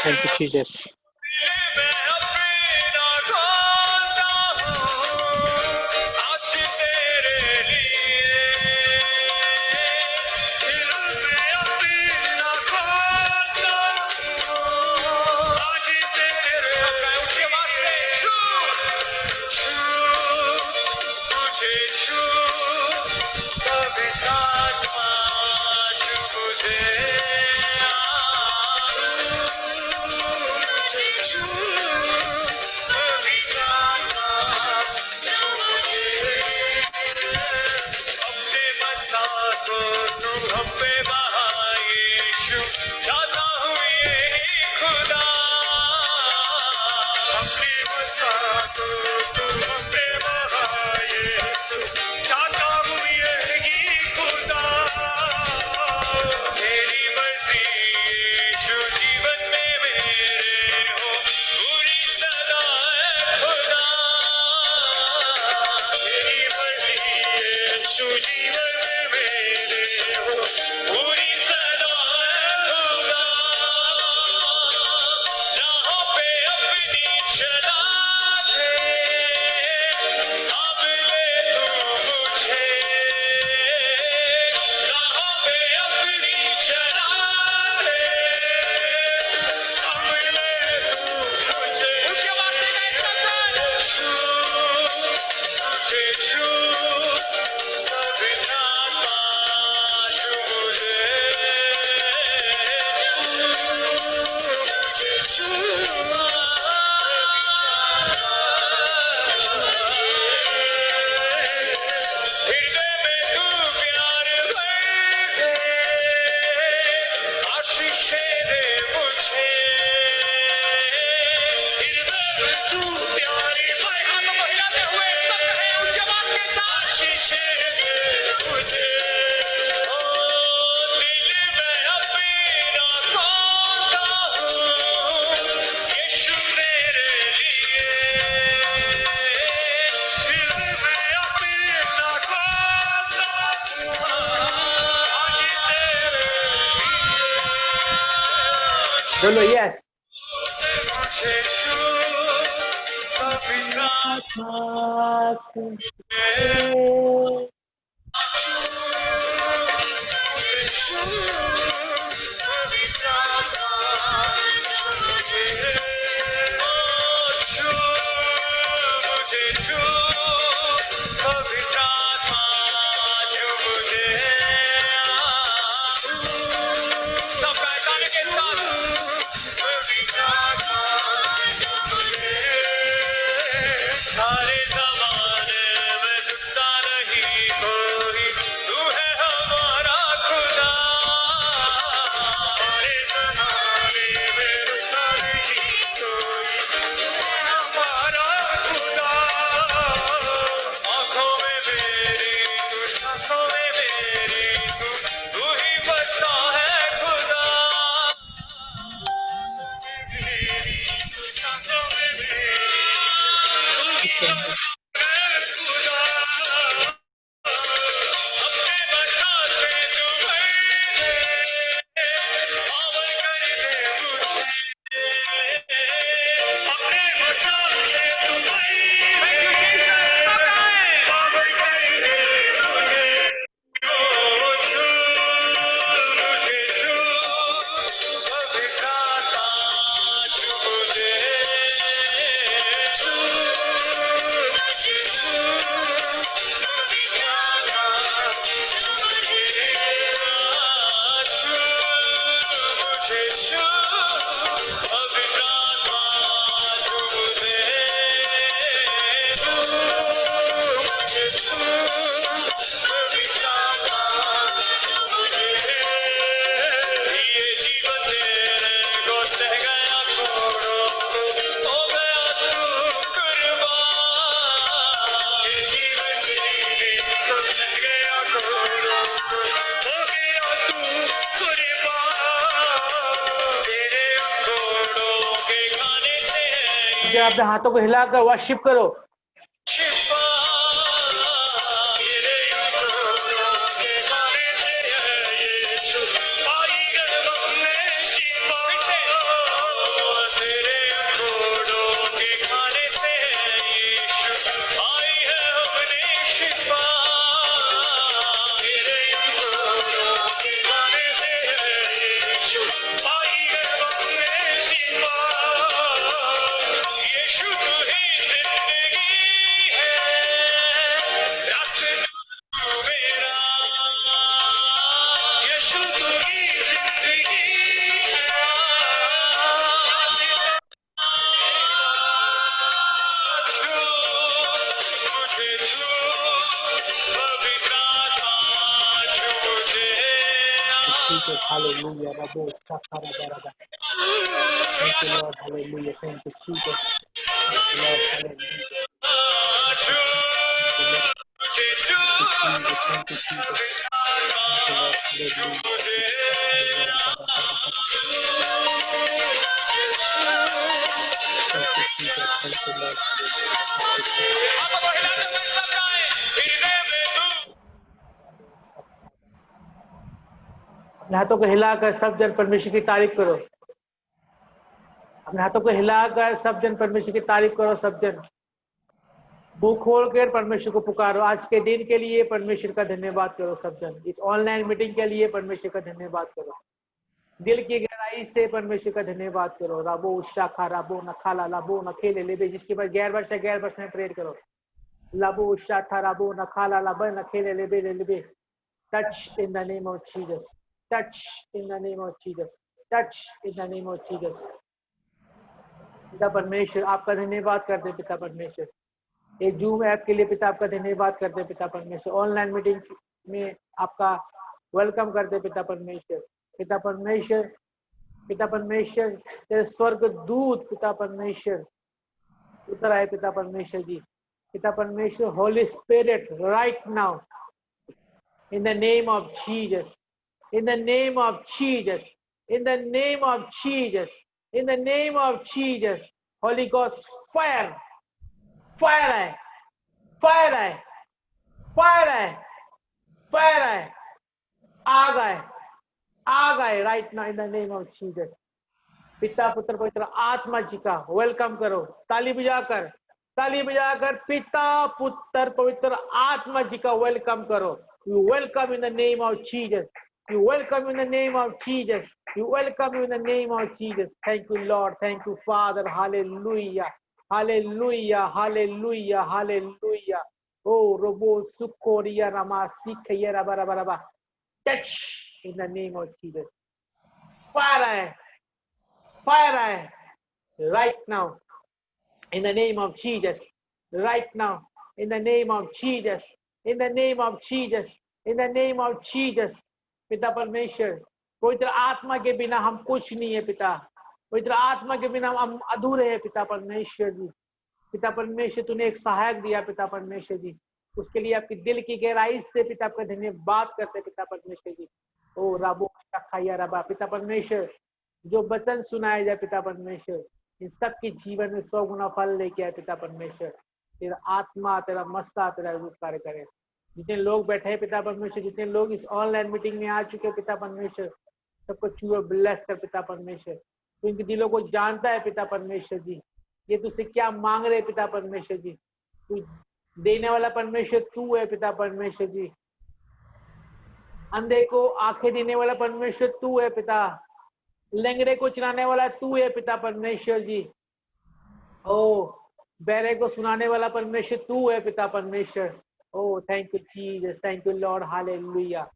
Thank you, Jesus. बोलो yes. नीचे अपने हाथों को हिलाकर वर्शिप करो। Hallelujah, Rabo, Shakara Barada. Thank you, Lord, hallelujah. Thank you, Jesus. Thank you, Lord, hallelujah. Thank you, Jesus. Thank you, Lord, hallelujah. Thank you, Jesus. Thank you, Lord. अपने हाथों को हिलाकर सब जन परमेश्वर की तारीफ करो। अपने हाथों को हिलाकर सब जन परमेश्वर की तारीफ करो। सब जन मुंह खोल कर परमेश्वर को पुकारो। आज के दिन के लिए परमेश्वर का धन्यवाद करो। सब जन इस ऑनलाइन मीटिंग के लिए परमेश्वर का धन्यवाद करो। दिल की गहराई से परमेश्वर का धन्यवाद करो। राबो शाखा राबो न खाला लाबो न खेले ले, जिसके पास गैर वर्ष में प्रेयर करो। लाबो शाखा राबो न खाला लाबो न खेले ले। Touch in the name of Jesus. Touch in the name of Jesus. Touch in the name of Jesus. पिता परमेश्वर आपका धन्यवाद करते पिता परमेश्वर। एक जूम ऐप के लिए पिता आपका धन्यवाद करते पिता परमेश्वर। ऑनलाइन मीटिंग में आपका वेलकम करते पिता परमेश्वर। पिता परमेश्वर, पिता परमेश्वर तेरे स्वर्ग दूत पिता परमेश्वर उतर आए पिता परमेश्वर जी। पिता परमेश्वर, Holi spirit right now in the name of Jesus, in the name of Jesus, in the name of Jesus, in the name of Jesus, Holy Ghost fire, fire है, fire है, fire है, fire है, आ गए right now in the name of Jesus। पिता पुत्र पवित्र आत्मा जी का वेलकम करो। ताली बजाकर पिता पुत्र पवित्र आत्मा जी का वेलकम करो। You welcome in the name of Jesus. You welcome in the name of Jesus. You welcome in the name of Jesus. Thank you, Lord. Thank you, Father. Hallelujah. Hallelujah. Hallelujah. Hallelujah. Oh, Robo Sukoria Rama Sikaya Rabaraba. Touch in the name of Jesus. Fire right now in the name of Jesus. Right now in the name of Jesus. In the name of Jesus, in the name of Jesus। पिता परमेश्वर, पवित्र आत्मा के बिना हम कुछ नहीं है पिता। पवित्र आत्मा के बिना हम अधूरे हैं पिता परमेश्वर जी। पिता परमेश्वर तूने एक सहायक दिया पिता परमेश्वर जी, उसके लिए आपकी दिल की गहराई से पिता आपका धन्यवाद करते पिता परमेश्वर जी। ओ राबो खाया रबा पिता परमेश्वर, जो वचन सुनाया जाए पिता परमेश्वर, इन सबके जीवन में 100 गुना फल लेके आए पिता परमेश्वर। तेरा आत्मा, तेरा मस्ता, तेरा रूप कार्य करे। जितने लोग बैठे हैं पिता परमेश्वर, जितने लोग इस ऑनलाइन मीटिंग में आ चुके हैं पिता परमेश्वर, सबको छुए ब्लेस कर पिता परमेश्वर। तू इनके दिलों को जानता है पिता परमेश्वर जी, ये तुझसे क्या मांग रहे पिता परमेश्वर जी। तू देने वाला परमेश्वर तू है पिता परमेश्वर जी। अंधे को आंखें देने वाला परमेश्वर तू है पिता। लंगड़े को चलाने वाला तू है पिता परमेश्वर जी। ओ बहरे को सुनाने वाला परमेश्वर तू है पिता परमेश्वर। Oh thank you Jesus, thank you Lord, hallelujah.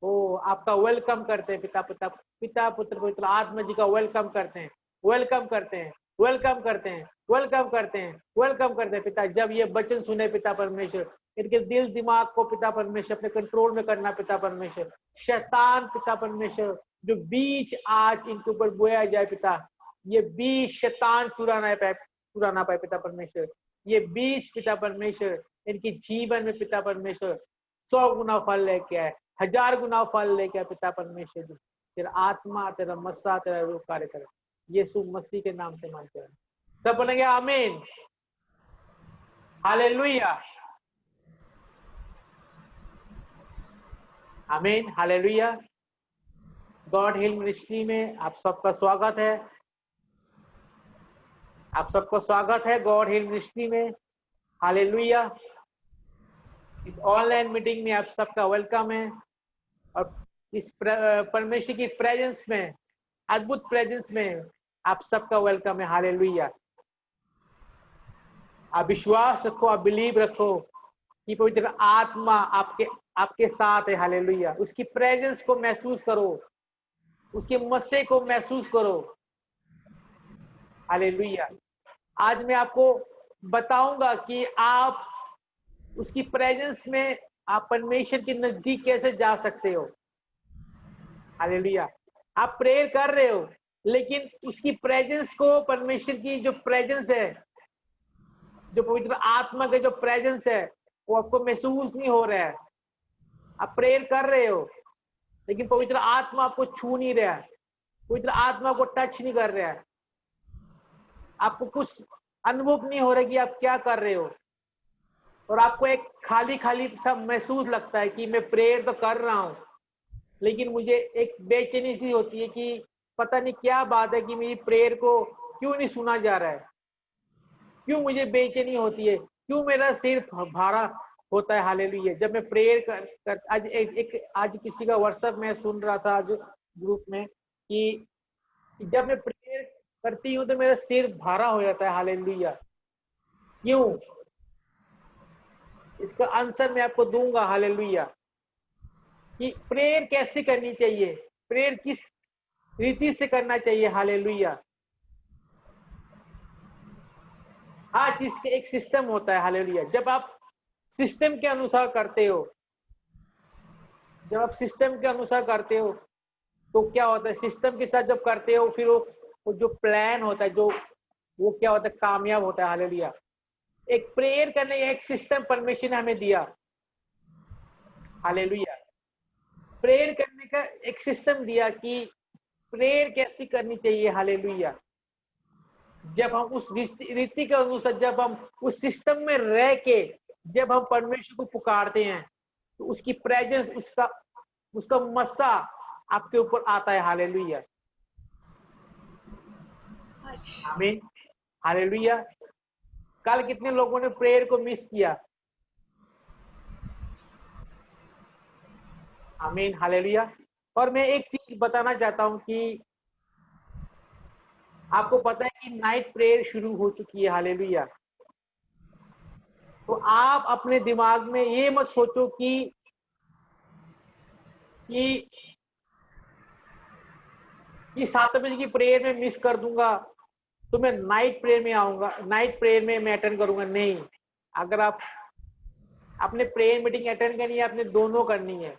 ओ आपका वेलकम करते हैं पिता पिता पुत्र पवित्र आत्मा जी का वेलकम करते हैं, वेलकम करते हैं, वेलकम करते हैं, वेलकम करते हैं, वेलकम करते हैं पिता। जब ये वचन सुने पिता परमेश्वर, इनके दिल दिमाग को पिता परमेश्वर अपने कंट्रोल में करना पिता परमेश्वर। शैतान पिता परमेश्वर जो बीज आज इनके ऊपर बोया जाए पिता, ये बीज शैतान चुरा ना पाए पिता परमेश्वर। ये बीज पिता परमेश्वर इनके जीवन में पिता परमेश्वर 100 गुना फल लेके आए, 1000 गुना फल लेके आए पिता परमेश्वर जी। तेरा आत्मा, तेरा मस्सा, तेरा रूप कार्य करे। यीशु मसीह के नाम से मांगते हैं, सब बोलेंगे आमीन, हालेलुया, आमीन, हालेलुया। गॉड हिल मिनिस्ट्री में आप सबका स्वागत है। आप सबको स्वागत है गॉड हिल मिनिस्ट्री में। हालेलुया। इस ऑनलाइन मीटिंग में आप सबका वेलकम है और इस परमेश्वर की प्रेजेंस में, अद्भुत प्रेजेंस में आप सबका वेलकम है। हालेलुया। आप विश्वास रखो, आप बिलीव रखो कि पवित्र आत्मा आपके साथ है। हालेलुया। उसकी प्रेजेंस को महसूस करो, उसके मस्से को महसूस करो। हालेलुया। आज मैं आपको बताऊंगा कि आप उसकी प्रेजेंस में, आप परमेश्वर के नजदीक कैसे जा सकते हो। हालेलुया। आप प्रेयर कर रहे हो लेकिन उसकी प्रेजेंस को, परमेश्वर की जो प्रेजेंस है, जो पवित्र आत्मा का जो प्रेजेंस है, वो आपको महसूस नहीं हो रहा है। आप प्रेयर कर रहे हो लेकिन पवित्र आत्मा आपको छू नहीं रहा है, पवित्र आत्मा को टच नहीं कर रहा है। आपको कुछ अनुभव नहीं हो रहा कि आप क्या कर रहे हो और आपको एक खाली खाली सा महसूस लगता है कि मैं प्रेयर तो कर रहा हूं लेकिन मुझे एक बेचैनी सी होती है कि पता नहीं क्या बात है कि मेरी प्रेयर को क्यों नहीं सुना जा रहा है, क्यों मुझे बेचैनी होती है, क्यों मेरा सिर भारा होता है। हालेलुया। जब मैं प्रेयर कर आज किसी का व्हाट्सएप में सुन रहा था आज ग्रुप में कि जब मैं प्रेयर करती हूँ तो मेरा सिर भारा हो जाता है। हालेलुया। क्यों? इसका आंसर मैं आपको दूंगा। हालेलुया। कि प्रेयर कैसे करनी चाहिए, प्रेयर किस रीति से करना चाहिए। हालेलुया। हाँ, चीज एक सिस्टम होता है। हालेलुया। जब आप सिस्टम के अनुसार करते हो, जब आप सिस्टम के अनुसार करते हो तो क्या होता है, सिस्टम के साथ जब करते हो फिर वो जो प्लान होता है, जो वो क्या होता है, कामयाब होता है। हालेलुया। एक प्रेयर करने एक सिस्टम परमेश्वर ने हमें दिया। हालेलुया। प्रेयर करने का एक सिस्टम दिया कि प्रेयर कैसी करनी चाहिए। हालेलुया। जब हम उस रीति के अनुसार, जब हम उस सिस्टम में रह के जब हम परमेश्वर को पुकारते हैं तो उसकी प्रेजेंस, उसका उसका मस्सा आपके ऊपर आता है। हालेलुया। आमीन। हालेलुया। कल कितने लोगों ने प्रेयर को मिस किया? आमीन। हालेलुया। और मैं एक चीज बताना चाहता हूं कि आपको पता है कि नाइट प्रेयर शुरू हो चुकी है। हालेलुया। तो आप अपने दिमाग में ये मत सोचो कि कि 7 बजे की प्रेयर में मिस कर दूंगा तो मैं नाइट प्रेयर में आऊंगा, नाइट प्रेयर में मैं अटेंड करूंगा। नहीं, अगर आप अपने प्रेयर मीटिंग अटेंड करनी है, आपने दोनों करनी है।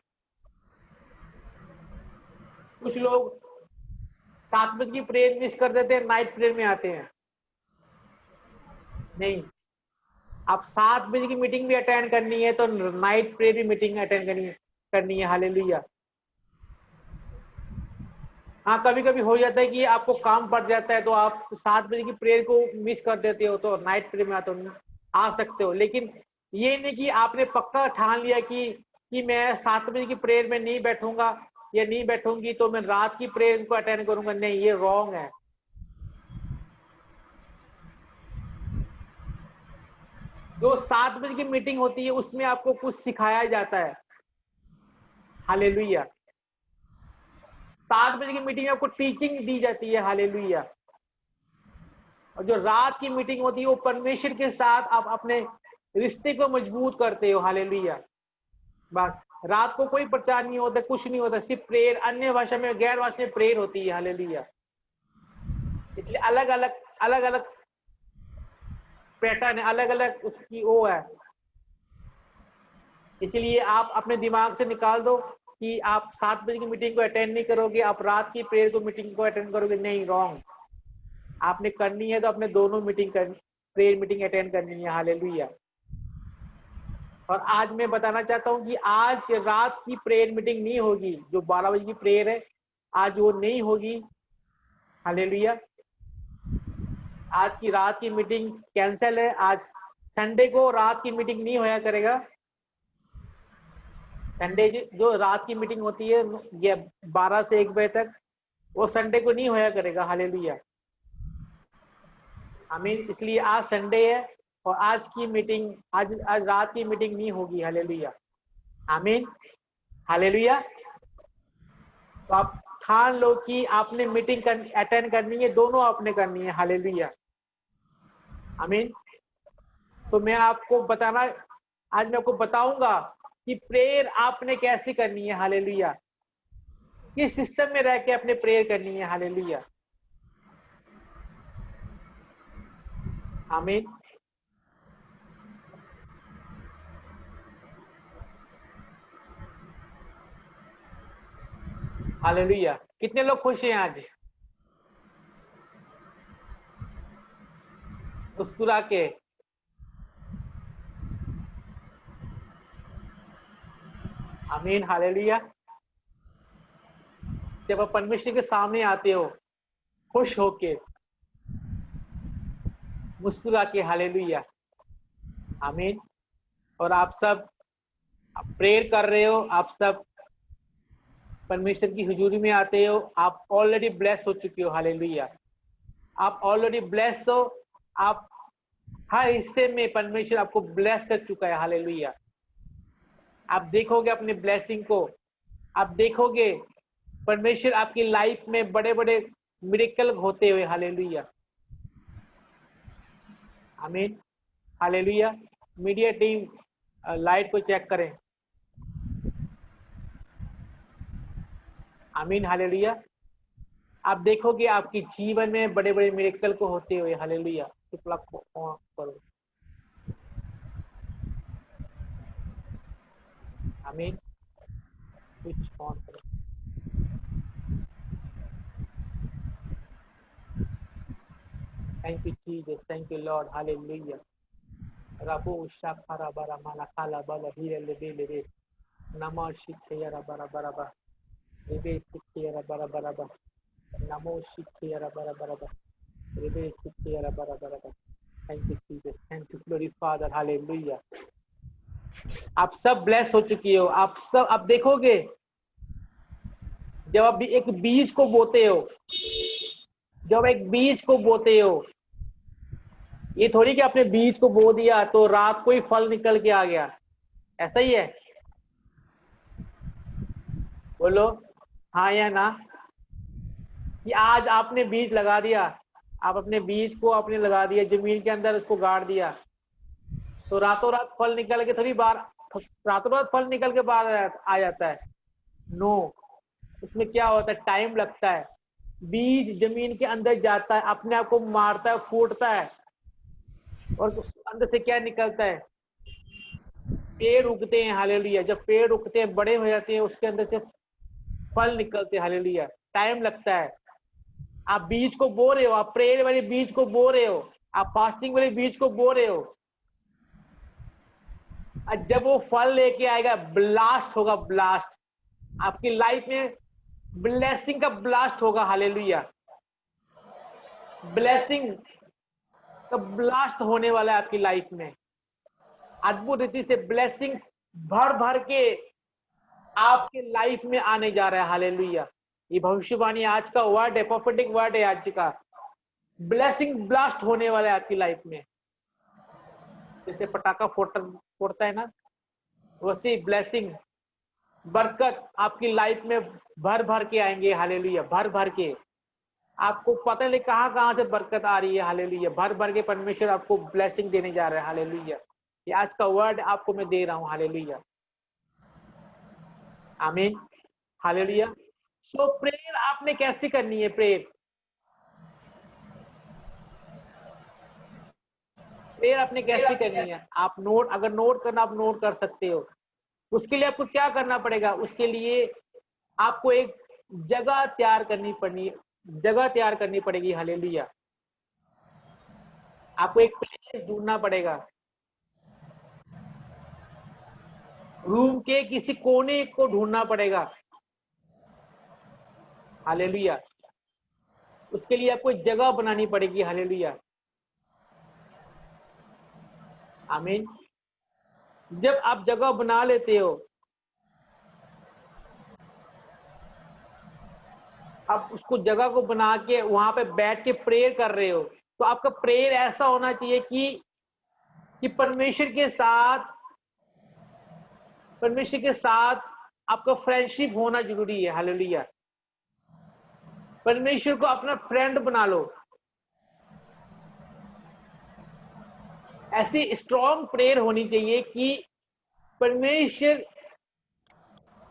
कुछ लोग 7 बजे की प्रेयर मिस कर देते हैं, नाइट प्रेयर में आते हैं। नहीं, आप 7 बजे की मीटिंग भी अटेंड करनी है तो नाइट प्रेयर भी मीटिंग अटेंड करनी है। हालेलुया। हाँ, कभी कभी हो जाता है कि आपको काम पड़ जाता है तो आप 7 बजे की प्रेयर को मिस कर देते हो तो नाइट प्रेयर में आ सकते हो। लेकिन ये नहीं कि आपने पक्का ठान लिया कि मैं 7 बजे की प्रेयर में नहीं बैठूंगा या नहीं बैठूंगी तो मैं रात की प्रेयर को अटेंड करूंगा। नहीं, ये रॉन्ग है। जो 7 बजे की मीटिंग होती है उसमें आपको कुछ सिखाया जाता है। हालेलुया। 7 बजे की मीटिंग में आपको टीचिंग दी जाती है। हालेलुया। और जो रात की मीटिंग होती है वो परमेश्वर के साथ आप अपने रिश्ते को मजबूत करते हो। हालेलुया। बस रात को कोई प्रचार नहीं होता, कुछ नहीं होता, सिर्फ प्रेयर, अन्य भाषा में, गैर भाषा में प्रेयर होती है। हालेलुया। इसलिए अलग अलग पैटर्न है, अलग अलग उसकी वो है। इसलिए आप अपने दिमाग से निकाल दो कि आप 7 बजे की मीटिंग को अटेंड नहीं करोगे, आप रात की प्रेयर को मीटिंग को अटेंड करोगे। नहीं, रॉन्ग। आपने करनी है तो अपने दोनों प्रेयर मीटिंग अटेंड करनी है। हालेलुया। और आज मैं बताना चाहता हूं कि आज रात की प्रेयर मीटिंग नहीं होगी, जो 12 बजे की प्रेयर है आज वो नहीं होगी। हालेलुया। आज की रात की मीटिंग कैंसिल है। आज संडे को रात की मीटिंग नहीं होया करेगा। संडे जो रात की मीटिंग होती है ये 12 से 1 बजे तक, वो संडे को नहीं होया करेगा। हालेलुया, आमीन। इसलिए आज संडे है और आज की मीटिंग, आज रात की मीटिंग नहीं होगी। हालेलुया, आमीन, हालेलुया। तो आप ठान लो कि आपने मीटिंग अटेंड करनी है, दोनों आपने करनी है। हालेलुया, आमीन। तो मैं आपको आज मैं आपको बताऊंगा कि प्रेयर आपने कैसे करनी है। हालेलुया, किस सिस्टम में रह के अपने प्रेयर करनी है। हालेलुया, आमीन। हालेलुया, कितने लोग खुश हैं आज मुस्कुरा के? आमीन, हालेलुया। जब आप परमेश्वर के सामने आते हो खुश होके, मुस्कुरा के, हालेलुया, आमीन, और आप सब प्रेयर कर रहे हो, आप सब परमेश्वर की हुजूरी में आते हो, आप ऑलरेडी ब्लेस हो चुके हो। हालेलुया, आप ऑलरेडी ब्लेस हो। आप हर हिस्से में परमेश्वर आपको ब्लेस कर चुका है। हालेलुया, आप देखोगे अपने ब्लेसिंग को, आप देखोगे परमेश्वर आपकी लाइफ में बड़े बड़े मिरेकल होते हुए। हालेलुया, आमीन, हालेलुया। मीडिया टीम लाइट को चेक करें। आमीन, हालेलुया। आप देखोगे आपकी जीवन में बड़े बड़े मिरेकल को होते हुए। हालेलुया, प्लग को ऑन करो। आमीन, स्विच ऑन करो। Thank you Jesus, thank you Lord. Hallelujah. रबो शाखरा बरा माला काला बला धीरे ले दे रे नमो शिखया बरा बरा बा रिबे शिखया बरा बरा बा नमो शिखया बरा बरा बा रिबे शिखया बरा बरा बा। Thank you Jesus, thank you glory father. Hallelujah, आप सब ब्लेस हो चुकी हो। आप सब आप देखोगे जब आप एक बीज को बोते हो, जब एक बीज को बोते हो, ये थोड़ी कि आपने बीज को बो दिया तो रात को ही फल निकल के आ गया। ऐसा ही है? बोलो हाँ या ना। कि आज आपने बीज लगा दिया, आप अपने बीज को आपने लगा दिया जमीन के अंदर, उसको गाड़ दिया तो रातों रात फल निकल के थोड़ी बार, रातों रात फल निकल के बाहर आ जाता है। नो, उसमें क्या होता है, टाइम लगता है। बीज जमीन के अंदर जाता है, अपने आप को मारता है, फूटता है, और अंदर से क्या निकलता है, पेड़ उगते हैं। हालेलुया, जब पेड़ उगते हैं, बड़े हो जाते हैं, उसके अंदर से फल निकलते हैं। हालेलुया, टाइम लगता है। आप बीज को बो रहे हो, आप प्रेयर वाले बीज को बो रहे हो, आप फास्टिंग वाले बीज को बो रहे हो, और जब वो फल लेके आएगा, ब्लास्ट होगा, ब्लास्ट आपकी लाइफ में, ब्लेसिंग का ब्लास्ट होगा। हालेलुया, ब्लेसिंग का ब्लास्ट होने वाला है आपकी लाइफ में। अद्भुत रीति से ब्लेसिंग भर भर के आपके लाइफ में आने जा रहा है। हालेलुया, ये भविष्यवाणी आज का वर्ड है, प्रोफेटिक वर्ड है आज का। ब्लेसिंग ब्लास्ट होने वाला है आपकी लाइफ में। जैसे पटाखा फोड़ता है ना, वैसे ब्लेसिंग, बरकत आपकी लाइफ में भर भर के आएंगे। हालेलुया, भर भर के। आपको पता नहीं कहां से बरकत आ रही है। हालेलुया, भर भर के परमेश्वर आपको ब्लेसिंग देने जा रहा है। हालेलुया, ये आज का वर्ड आपको मैं दे रहा हूं। हालेलुया, आमीन, हालेलुया। सो प्रेयर आपने कैसी करनी है? प्रेयर आपने कैसी करनी है? आप नोट, अगर नोट करना, आप नोट कर सकते हो। उसके लिए आपको क्या करना पड़ेगा? उसके लिए आपको एक जगह तैयार करनी पड़ेगी। हालेलुया, आपको एक प्लेस ढूंढना पड़ेगा। रूम के किसी कोने को ढूंढना पड़ेगा। हालेलुया, उसके लिए आपको एक जगह बनानी पड़ेगी। हालेलुया, आमीन। जब आप जगह बना लेते हो, आप उसको जगह को बना के वहां पे बैठ के प्रेयर कर रहे हो, तो आपका प्रेयर ऐसा होना चाहिए कि परमेश्वर के साथ आपका फ्रेंडशिप होना जरूरी है। हालेलुया। परमेश्वर को अपना फ्रेंड बना लो। ऐसी स्ट्रॉन्ग प्रेयर होनी चाहिए कि परमेश्वर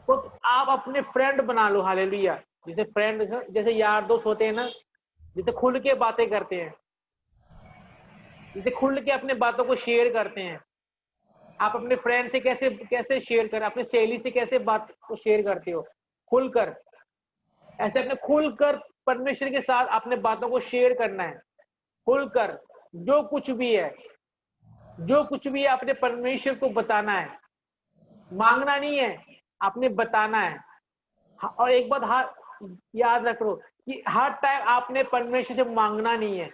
को आप अपने फ्रेंड बना लो। हालेलुया। जैसे फ्रेंड, जैसे यार दोस्त होते हैं ना, जैसे खुल के बातें करते हैं, जैसे खुल के अपने बातों को शेयर करते हैं। आप अपने फ्रेंड से कैसे कैसे शेयर करें, अपनी सहेली से कैसे बात को शेयर करते हो, खुलकर। ऐसे अपने खुलकर परमेश्वर के साथ अपने बातों को शेयर करना है, खुलकर। जो कुछ भी है, जो कुछ भी है अपने परमेश्वर को बताना है। मांगना नहीं है, आपने बताना है। और एक बात याद रख लो कि हर टाइम आपने परमेश्वर से मांगना नहीं है।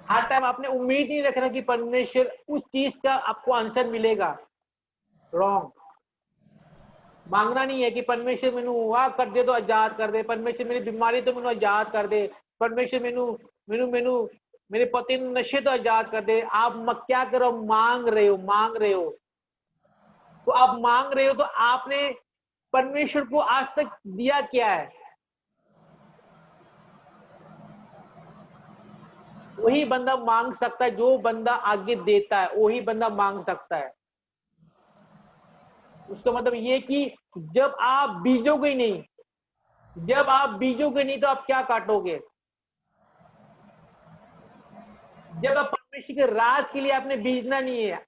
हर टाइम आपने उम्मीद नहीं रखना कि परमेश्वर उस चीज का आपको आंसर मिलेगा। रॉन्ग। मांगना नहीं है कि परमेश्वर मैनू वाह कर दे तो आजाद कर दे, परमेश्वर मेरी बीमारी तो मैनू आजाद कर दे, परमेश्वर मैनू मैनू मैनू मेरे पति नशे तो आजाद कर दे। आप क्या करो, मांग रहे हो, मांग रहे हो। तो आप मांग रहे हो तो आपने परमेश्वर को आज तक दिया क्या है? वही बंदा मांग सकता है, जो बंदा आगे देता है वही बंदा मांग सकता है। उसका मतलब ये कि जब आप बीजोगे नहीं, जब आप बीजोगे नहीं तो आप क्या काटोगे? जब आप परमेश्वर के राज के लिए आपने बीजना नहीं है,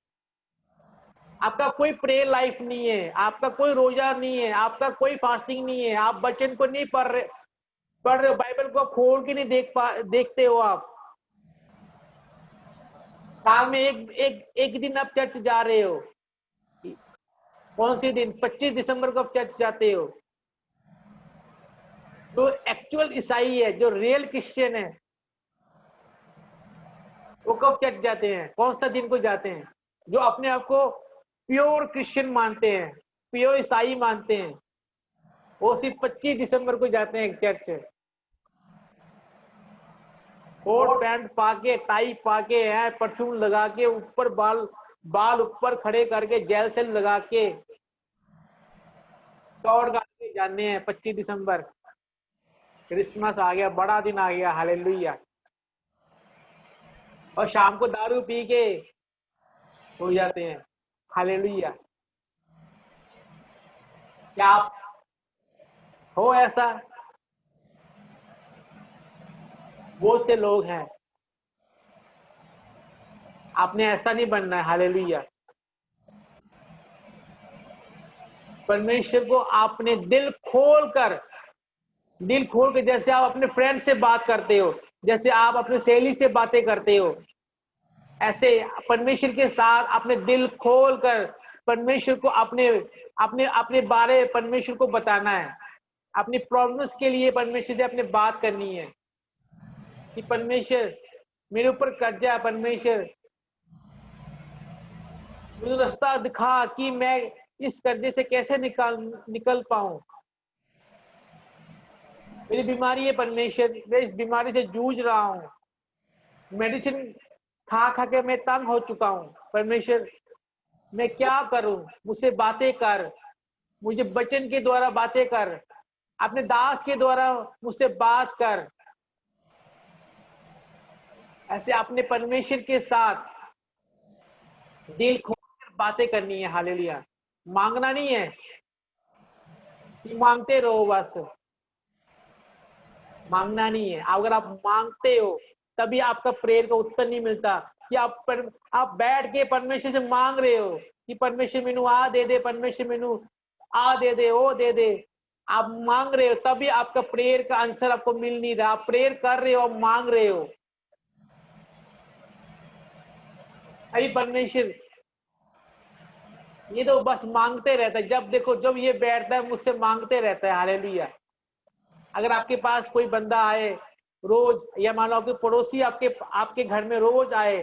आपका कोई प्रेयर लाइफ नहीं है, आपका कोई रोजा नहीं है, आपका कोई फास्टिंग नहीं है, आप वचन को नहीं पढ़ रहे हो, बाइबल को खोल के नहीं देखते हो आप। साल में एक दिन आप चर्च जा रहे हो। कौन से दिन? 25 दिसंबर को आप चर्च जाते हो। जो एक्चुअल ईसाई है, जो रियल क्रिश्चियन है, वो कब चर्च जाते हैं? कौन सा दिन को जाते हैं? जो अपने आप को प्योर क्रिश्चियन मानते हैं, प्योर ईसाई मानते हैं, वो सिर्फ 25 दिसंबर को जाते हैं चर्च। कोट पैंट पाके, टाई पाके है, परफ्यूम लगा के, ऊपर बाल बाल ऊपर खड़े करके, जेल सेल लगा के, दौड़ के जाने हैं। 25 दिसंबर क्रिसमस आ गया, बड़ा दिन आ गया। हालेलुया। और शाम को दारू पी के हो जाते हैं। हालेलुया। क्या आप हो ऐसा? बहुत से लोग हैं। आपने ऐसा नहीं बनना है। हालेलुया। परमेश्वर को आपने दिल खोल कर, जैसे आप अपने फ्रेंड से बात करते हो, जैसे आप अपने सहेली से बातें करते हो, ऐसे परमेश्वर के साथ अपने दिल खोल कर परमेश्वर को अपने अपने अपने बारे परमेश्वर को बताना है। अपनी प्रॉब्लम्स के लिए परमेश्वर से अपने बात करनी है कि परमेश्वर मेरे ऊपर कर्जा है, परमेश्वर मुझे रास्ता दिखा कि मैं इस कर्जे से कैसे निकल पाऊं। मेरी बीमारी है परमेश्वर, मैं इस बीमारी से जूझ रहा हूं, मेडिसिन खा खा के मैं तंग हो चुका हूं। परमेश्वर मैं क्या करूं? मुझसे बातें कर, मुझे वचन के द्वारा बातें कर, अपने दास के द्वारा मुझसे बात कर। ऐसे अपने परमेश्वर के साथ दिल खोलकर बातें करनी है। हालेलुया। मांगना नहीं है कि मांगते रहो बस, मांगना नहीं है। अगर आप मांगते हो तभी आपका प्रेयर का उत्तर नहीं मिलता। कि आप बैठ के परमेश्वर से मांग रहे हो कि परमेश्वर मेनू आ दे दे, परमेश्वर मेनू आ दे दे, ओ दे दे। आप मांग रहे हो तभी आपका प्रेयर का आंसर आपको मिल नहीं रहा। आप प्रेयर कर रहे हो, आप मांग रहे हो। अभी परमेश्वर ये तो बस मांगते रहता है। जब देखो, जब ये बैठता है मुझसे मांगते रहता है। हालेलुया। अगर आपके पास कोई बंदा आए रोज, या मान लो आपके पड़ोसी आपके घर में रोज आए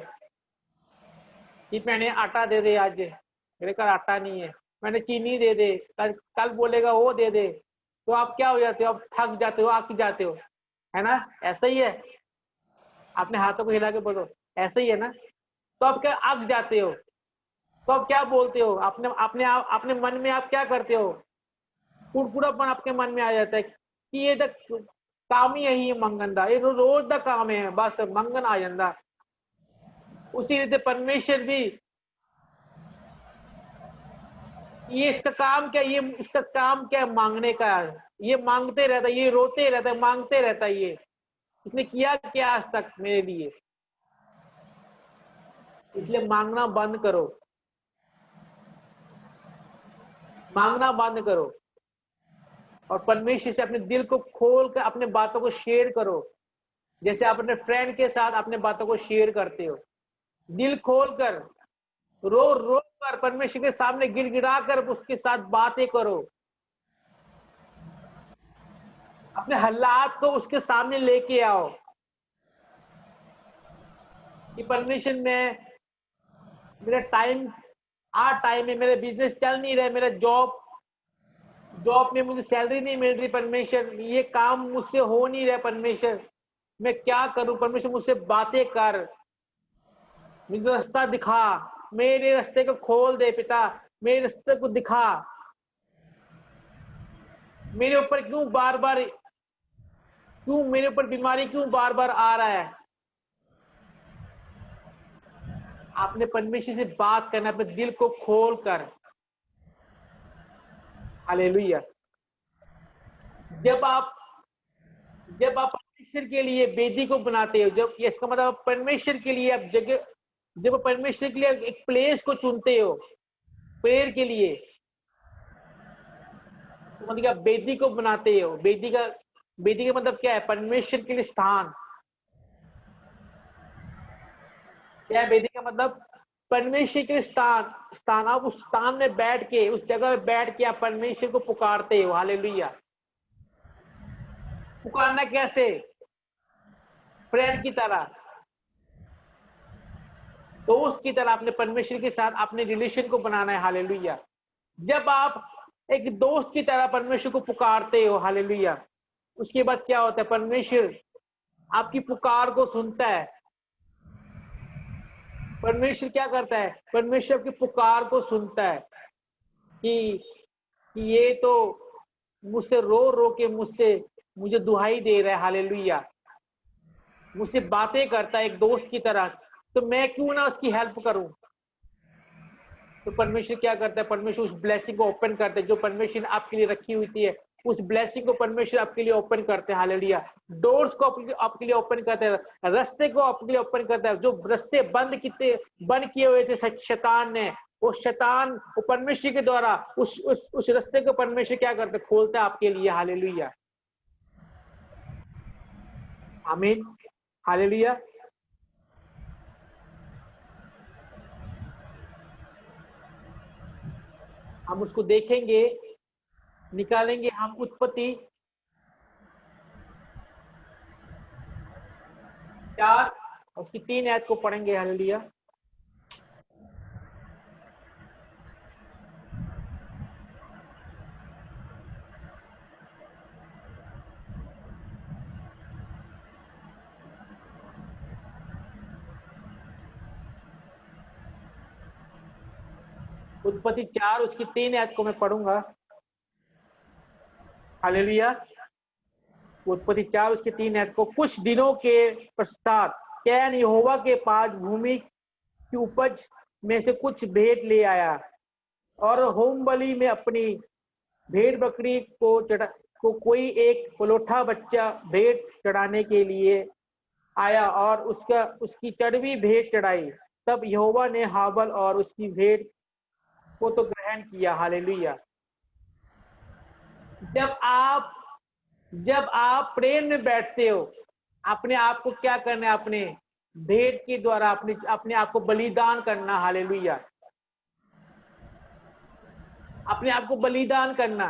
कि मैंने आटा दे दे, आज मेरे घर आटा नहीं है, मैंने चीनी दे दे, कल बोलेगा वो दे दे, तो आप क्या हो जाते हो, आप थक जाते हो, आक जाते हो, है ना? ऐसा ही है। अपने हाथों को हिला के बोलो, ऐसा ही है ना? तो आप क्या आक जाते हो, तो आप क्या बोलते हो, अपने मन में आप क्या करते हो, कुड़कुड़ापन आपके मन में आ जाता है कि ये तो काम ही यही है मंगन दा, ये रोज का काम है, बस मंगन आ जाता। उसी रीते परमेश्वर भी, ये इसका काम क्या, ये इसका काम क्या है, मांगने का। ये मांगते रहता है, ये रोते रहता है, मांगते रहता है। ये इसने किया क्या आज तक मेरे लिए? इसलिए मांगना बंद करो, मांगना बंद करो, और परमेश्वर से अपने दिल को खोल कर अपने बातों को शेयर करो, जैसे आप अपने फ्रेंड के साथ अपने बातों को शेयर करते हो। दिल खोल कर, रो रो कर परमेश्वर के सामने गिड़गिड़ा कर उसके साथ बातें करो, अपने हालात को उसके सामने लेके आओ कि परमेश्वर में मेरा टाइम है, मेरा बिजनेस चल नहीं रहा है, मेरा जॉब में मुझे सैलरी नहीं मिल रही, परमेश्वर ये काम मुझसे हो नहीं रहा, परमेश्वर मैं क्या करूं? परमेश्वर मुझसे बातें कर, मुझे रास्ता दिखा, मेरे रास्ते को खोल दे पिता, मेरे रास्ते को दिखा। मेरे ऊपर क्यों मेरे ऊपर बीमारी क्यों बार बार आ रहा है? आपने परमेश्वर से बात करना, अपने दिल को खोल कर। हालेलुया। जब आप परमेश्वर के लिए वेदी को बनाते हो, जब ये इसका मतलब परमेश्वर के लिए आप जगह, जब परमेश्वर के लिए एक प्लेस को चुनते हो प्रेयर के लिए, तो मतलब आप वेदी को बनाते हो। वेदी का मतलब क्या है? परमेश्वर के लिए स्थान। क्या है वेदी का मतलब? परमेश्वर के लिए स्थान। आप उस स्थान में बैठ के, उस जगह में बैठ के आप परमेश्वर को पुकारते हो। हालेलुया। पुकारना कैसे? फ्रेंड की तरह, दोस्त की तरह अपने परमेश्वर के साथ अपने रिलेशन को बनाना है। हालेलुया। जब आप एक दोस्त की तरह परमेश्वर को पुकारते हो, हालेलुया, उसके बाद क्या होता है? परमेश्वर आपकी पुकार को सुनता है। परमेश्वर क्या करता है? परमेश्वर की पुकार को सुनता है कि ये तो मुझसे रो रो के मुझे दुहाई दे रहा है। हालेलुया। मुझसे बातें करता है एक दोस्त की तरह, तो मैं क्यों ना उसकी हेल्प करूं? तो परमेश्वर क्या करता है? परमेश्वर उस ब्लेसिंग को ओपन करता है जो परमेश्वर ने आपके लिए रखी हुई थी। उस ब्लेसिंग को परमेश्वर आपके लिए ओपन करते हैं। हालेलुया। डोर्स को आपके लिए ओपन करते हैं, रास्ते को आपके लिए ओपन करता है। जो रास्ते बंद किए हुए थे शैतान ने, वो शैतान वो परमेश्वर के द्वारा उस रास्ते को परमेश्वर क्या करते? खोलता है आपके लिए। हालेलुया। आमीन। हालेलुया। हम उसको देखेंगे, निकालेंगे हम उत्पत्ति 4 उसकी 3 आयत को पढ़ेंगे। हालेलुया। उत्पत्ति 4 उसकी 3 आयत को मैं पढ़ूंगा। हालेलुया। उत्पत्ति 4 उसकी 3 आयत को। कुछ दिनों के पश्चात कैन यहोवा के पास भूमि की उपज में से कुछ भेंट ले आया, और होम बलि में अपनी भेड़ बकरी को कोई एक पलोठा बच्चा भेंट चढ़ाने के लिए आया, और उसकी चढ़वी भेंट चढ़ाई। तब यहोवा ने हाबल और उसकी भेंट को तो ग्रहण किया। हालेलुया। जब आप जब आप प्रेम में बैठते हो, अपने आप को क्या करना है? अपने भेंट के द्वारा अपने आप को बलिदान करना। हालेलुया। अपने आप को बलिदान करना,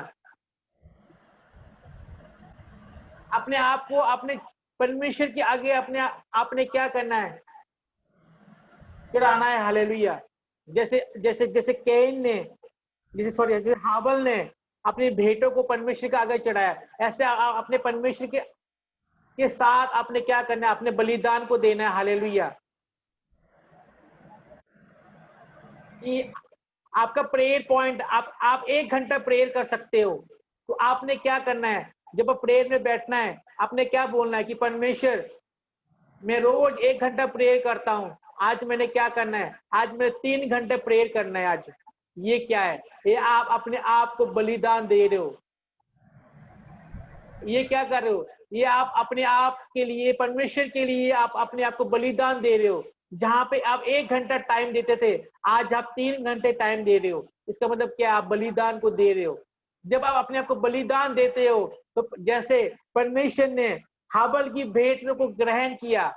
अपने आप को अपने परमेश्वर के आगे अपने आपने क्या करना है, चढ़ाना है। हालेलुया। जैसे जैसे जैसे कैन ने, जैसे हाबल ने अपनी भेंटों को परमेश्वर के आगे चढ़ाया, ऐसे अपने परमेश्वर के साथ आपने क्या करना है, अपने बलिदान को देना है। हालेलुया। कि आपका प्रेयर पॉइंट, आप 1 घंटा प्रेयर कर सकते हो, तो आपने क्या करना है, जब आप प्रेयर में बैठना है, आपने क्या बोलना है कि परमेश्वर, मैं रोज 1 घंटा प्रेयर करता हूं, आज मैंने क्या करना है, आज मैंने 3 घंटे प्रेयर करना है आज। ये क्या है, ये आप अपने आप को बलिदान दे रहे हो। ये क्या कर रहे हो, ये आप अपने आप के लिए, परमेश्वर के लिए आप अपने आप को बलिदान दे रहे हो। जहां पे आप 1 घंटा टाइम देते थे, आज आप 3 घंटे टाइम दे रहे हो। इसका मतलब क्या, आप बलिदान को दे रहे हो। जब आप अपने आप को बलिदान देते हो, तो जैसे परमेश्वर ने हाबल की भेंट को ग्रहण किया,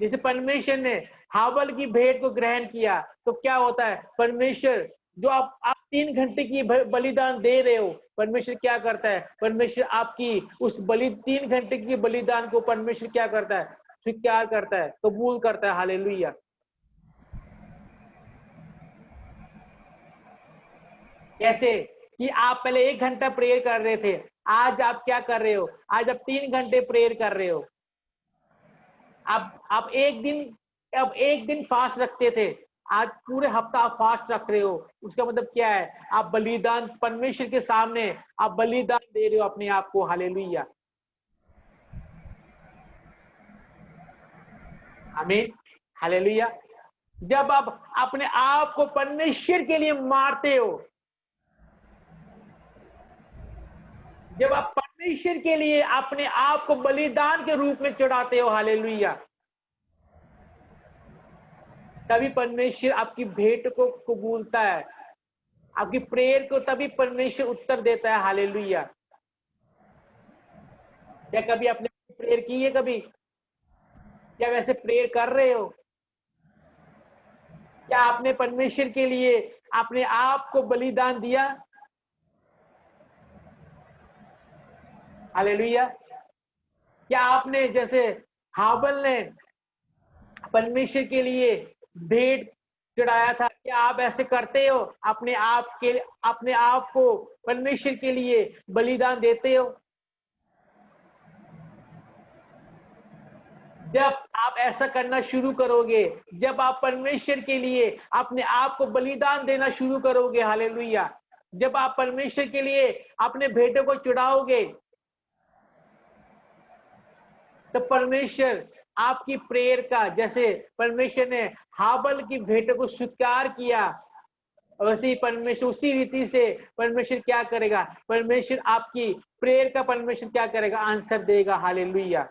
जैसे परमेश्वर ने हाबल की भेंट को ग्रहण किया, तो क्या होता है, परमेश्वर जो आप 3 घंटे की बलिदान दे रहे हो, परमेश्वर क्या करता है, परमेश्वर आपकी उस 3 घंटे की बलिदान को परमेश्वर क्या करता है, स्वीकार करता है, कबूल करता है। हालेलुया। कैसे कि आप पहले 1 घंटा प्रेयर कर रहे थे, आज आप क्या कर रहे हो, आज आप 3 घंटे प्रेयर कर रहे हो। आप एक दिन फास्ट रखते थे, आज पूरे हफ्ता आप फास्ट रख रहे हो। उसका मतलब क्या है, आप बलिदान परमेश्वर के सामने आप बलिदान दे रहे हो अपने आप को। हालेलुया। आमीन। हालेलुया। जब आप अपने आप को परमेश्वर के लिए मारते हो, जब आप परमेश्वर के लिए अपने आप को बलिदान के रूप में चढ़ाते हो, हालेलुया, तभी परमेश्वर आपकी भेंट को कबूलता है, आपकी प्रेयर को तभी परमेश्वर उत्तर देता है। हालेलुया। क्या कभी आपने प्रेयर की है, कभी क्या वैसे प्रेयर कर रहे हो, क्या आपने परमेश्वर के लिए अपने आप को बलिदान दिया। हालेलुया। क्या आपने जैसे हाबल ने परमेश्वर के लिए भेंट चढ़ाया था, क्या आप ऐसे करते हो, अपने आप को परमेश्वर के लिए बलिदान देते हो। जब आप ऐसा करना शुरू करोगे, जब आप परमेश्वर के लिए अपने आप को बलिदान देना शुरू करोगे, हालेलुया, जब आप परमेश्वर के लिए अपने भेंटों को चढ़ाओगे, तो परमेश्वर आपकी प्रेयर का, जैसे परमेश्वर ने हाबल की भेंटों को स्वीकार किया, वैसे ही परमेश्वर उसी रीति से परमेश्वर क्या करेगा, परमेश्वर आपकी प्रेयर का परमेश्वर क्या करेगा, आंसर देगा। हालेलुया।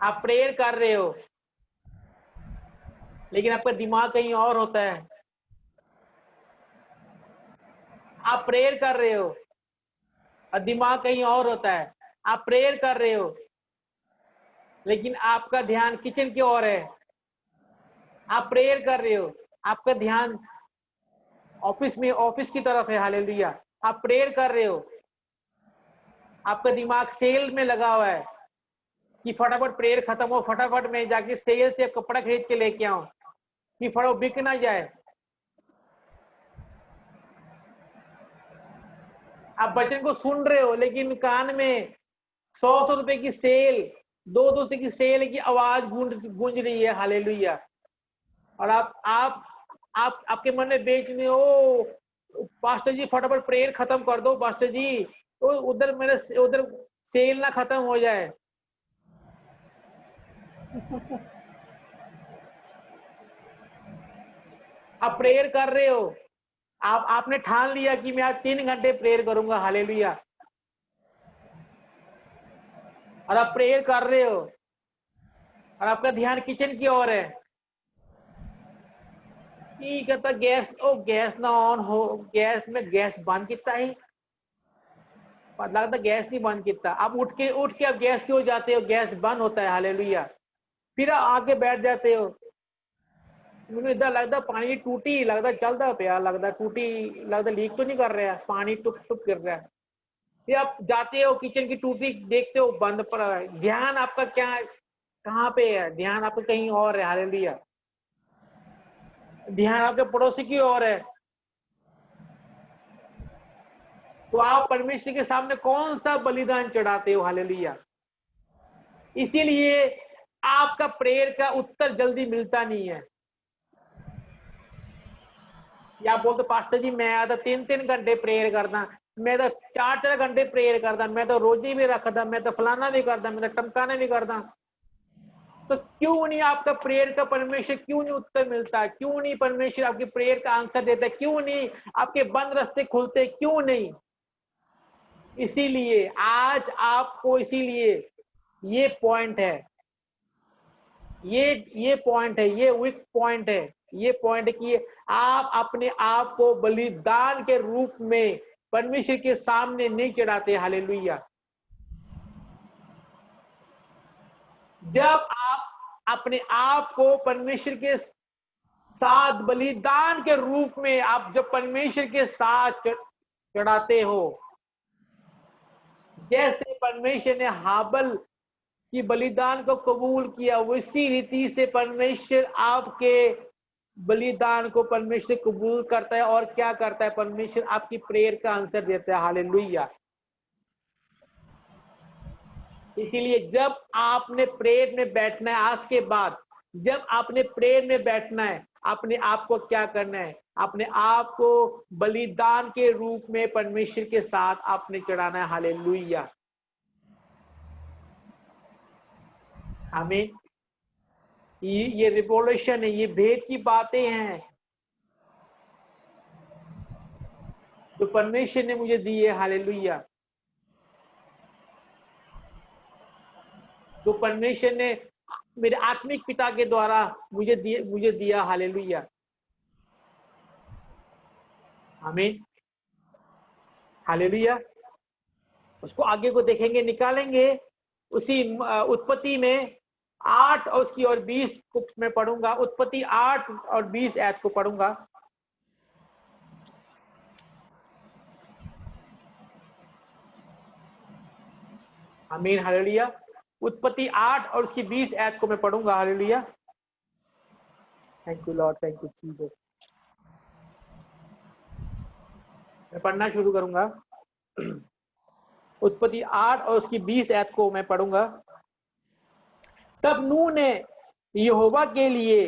आप प्रेयर कर रहे हो, लेकिन आपका दिमाग कहीं और होता है। आप प्रेयर कर रहे हो और दिमाग कहीं और होता है। आप प्रेयर कर रहे हो, लेकिन आपका ध्यान किचन की ओर है। आप प्रेयर कर रहे हो, आपका ध्यान ऑफिस की तरफ है। हालेलुया। आप प्रेयर कर रहे हो, आपका दिमाग सेल में लगा हुआ है कि फटाफट प्रेयर खत्म हो, फटाफट मैं जाके सेल से कपड़ा खरीद के लेके आऊं कि फटाफट बिक ना जाए। आप वचन को सुन रहे हो, लेकिन कान में 100 रुपए की सेल, 200 की सेल की आवाज गूंज रही है। हालेलुया। और आप आपके मन में बेचने हो, पास्टर जी फटाफट प्रेयर खत्म कर दो पास्टर जी, तो उधर सेल ना खत्म हो जाए। आप प्रेयर कर रहे हो, आपने ठान लिया कि मैं आज 3 घंटे प्रेयर करूंगा। हालेलुया। और आप प्रेयर कर रहे हो और आपका ध्यान किचन की ओर है कि कहता गैस, ओ गैस ना ऑन हो, गैस में गैस बंद किता ही, लगता गैस नहीं बंद किता। आप उठ के आप गैस की ओर जाते हो, गैस बंद होता है। हालेलुया। फिर आके बैठ जाते हो, ਮੈਨੂੰ ਇਦਾਂ लगता पानी की टूटी लगता चलता पिया, लगता टूटी, लगता लीक तो नहीं कर रहा, पानी टुप टुप गिर रहा है। फिर आप जाते हो किचन की टूटी देखते हो बंद पड़ा है, ध्यान आपका क्या कहाँ पे है? ध्यान आपका कहीं और है। हालेलुया। ध्यान आपके पड़ोसी की ओर है, तो आप परमेश्वर के सामने कौन सा बलिदान चढ़ाते हो? हालेलुया। इसीलिए आपका प्रेयर का उत्तर जल्दी मिलता नहीं है। या आप बोलते पास्टर जी मैं आता 3-3 घंटे प्रेयर करता, मैं तो 4-4 घंटे प्रेयर करता, मैं तो रोजी भी रखता, मैं तो फलाना भी करता, मैं तो टमकाना भी करता। तो क्यों नहीं आपका प्रेयर का परमेश्वर क्यों नहीं उत्तर मिलता? क्यों नहीं परमेश्वर आपकी प्रेयर का आंसर देता? क्यों नहीं आपके बंद रास्ते खुलते? क्यों नहीं? इसीलिए आज आपको, इसीलिए ये पॉइंट है, ये पॉइंट है, ये वीक पॉइंट है। ये पॉइंट है कि आप अपने आप को बलिदान के रूप में परमेश्वर के सामने नहीं चढ़ाते। हालेलुया। जब आप अपने आप को परमेश्वर के साथ बलिदान के रूप में, आप जब परमेश्वर के साथ चढ़ाते हो, जैसे परमेश्वर ने हाबल की बलिदान को कबूल किया, उसी रीति से परमेश्वर आपके बलिदान को परमेश्वर कबूल करता है। और क्या करता है? परमेश्वर आपकी प्रेयर का आंसर देता है। हालेलुया। इसीलिए जब आपने प्रेयर में बैठना है, आज के बाद जब आपने प्रेयर में बैठना है, अपने आप को क्या करना है? अपने आप को बलिदान के रूप में परमेश्वर के साथ आपने चढ़ाना है। हालेलुया। आमीन। ये रिवोल्यूशन है, ये भेद की बातें हैं जो परमेश्वर ने मुझे दी है। हालेलुया। जो परमेश्वर ने मेरे आत्मिक पिता के द्वारा मुझे दिया। हालेलुया। आमीन। हालेलुया। उसको आगे को देखेंगे, निकालेंगे। उसी उत्पत्ति में 8 और उसकी और 20 को मैं पढ़ूंगा। उत्पत्ति 8 और 20 ऐत को पढ़ूंगा। आमीन। हालेलुया। उत्पत्ति 8 और उसकी 20 ऐत को मैं पढ़ूंगा। Hallelujah. Thank you Lord, thank you Jesus. मैं पढ़ना शुरू करूंगा। उत्पत्ति 8 और उसकी 20 ऐत को मैं पढ़ूंगा। तब नूह ने यहोवा के लिए,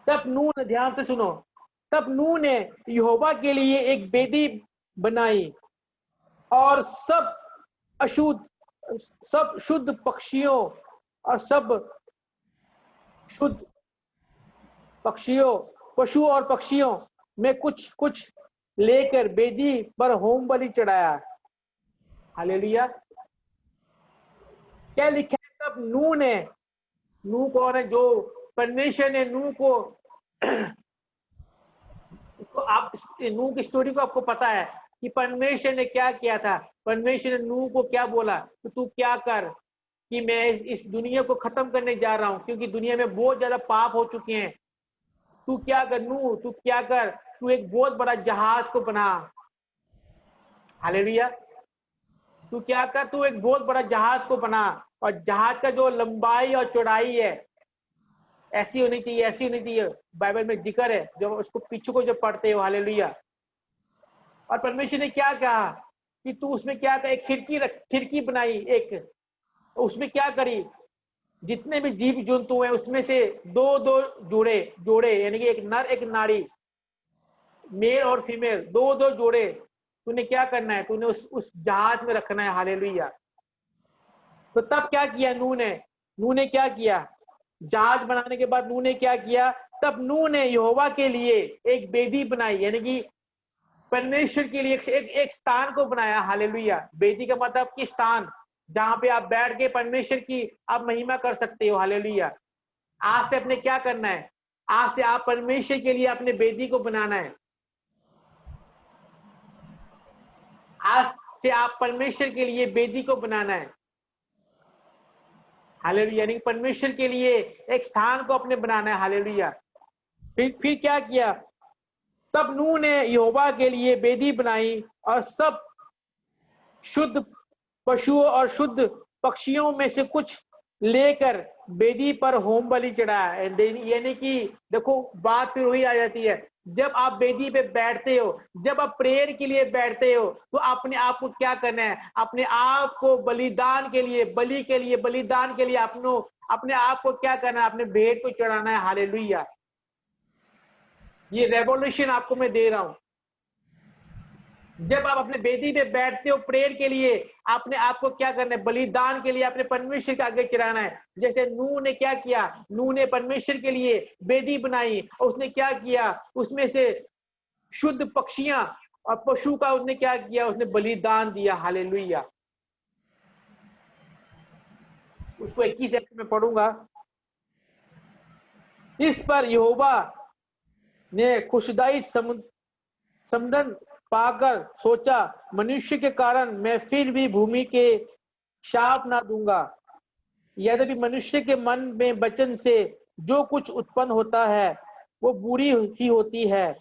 तब नूह ने, ध्यान से सुनो, तब नूह ने यहोवा के लिए एक वेदी बनाई और सब शुद्ध पक्षियों और सब शुद्ध पक्षियों, पशु और पक्षियों में कुछ कुछ लेकर वेदी पर होम बलि चढ़ाया। हालेलुया। क्या लिखा है? तब नूह ने, नूह कौन है? जो परमेश्वर ने नूह को इसको आप नूह की स्टोरी को आपको पता है कि परमेश्वर ने क्या किया था। परमेश्वर ने नूह को क्या बोला कि तू क्या कर, कि मैं इस दुनिया को खत्म करने जा रहा हूं, क्योंकि दुनिया में बहुत ज्यादा पाप हो चुके हैं। तू क्या कर नूह, तू क्या कर, तू एक बहुत बड़ा जहाज को बना। हालेलुया। तू क्या कर, तू एक बहुत बड़ा जहाज को बना, और जहाज का जो लंबाई और चौड़ाई है ऐसी होनी चाहिए, ऐसी होनी चाहिए। बाइबल में जिक्र है, जब उसको पीछे को जब पढ़ते हो। हालेलुया। और परमेश्वर ने क्या कहा कि तू उसमें क्या कर, एक खिड़की बनाई एक, उसमें क्या करी, जितने भी जीव जंतु हैं उसमें से दो दो जोड़े यानी कि एक नर एक नारी, मेल और फीमेल, दो दो जोड़े तूने क्या करना है, तूने उस जहाज में रखना है। हालेलुया। तो तब क्या किया नूह ने क्या किया? जहाज बनाने के बाद नूह ने क्या किया? तब नूह ने यहोवा के लिए एक वेदी बनाई, यानी कि परमेश्वर के लिए एक स्थान को बनाया। हालेलुया। वेदी का मतलब कि स्थान, जहां पे आप बैठ के परमेश्वर की आप महिमा कर सकते हो। हालेलुया। आज से अपने क्या करना है? आज से आप परमेश्वर के लिए अपने वेदी को बनाना है। आज से आप परमेश्वर के लिए वेदी को बनाना है। हालेलुया। यानी परमेश्वर के लिए एक स्थान को अपने बनाना है। हालेलुया। फिर क्या किया? तब नूह ने यहोवा के लिए वेदी बनाई और सब शुद्ध पशुओं और शुद्ध पक्षियों में से कुछ लेकर वेदी पर होम बलि चढ़ाया। यानी कि देखो बात फिर वही आ जाती है, जब आप वेदी पे बैठते हो, जब आप प्रेयर के लिए बैठते हो, तो अपने आप को क्या करना है, अपने आप को बलिदान के लिए, बलिदान के लिए अपने आप को क्या करना है, अपने भेंट को चढ़ाना है। हालेलुया। ये रेवोल्यूशन आपको मैं दे रहा हूं। जब आप अपने वेदी पे बैठते हो प्रेयर के लिए, अपने आप को क्या करना है, बलिदान के लिए अपने परमेश्वर के आगे चढ़ाना है। जैसे नूह ने क्या किया, नूह ने परमेश्वर के लिए वेदी बनाई और उसने क्या किया, उसमें से शुद्ध पक्षियां और पशु का उसने क्या किया, उसने बलिदान दिया। हालेलुया। उसको 21 में पढ़ूंगा। इस पर यहोवा ने खुशदाई समदन पाकर सोचा, मनुष्य के कारण मैं फिर भी भूमि के शाप ना दूंगा। यद्यपि मनुष्य के मन में वचन से जो कुछ उत्पन्न होता है वो बुरी ही होती है,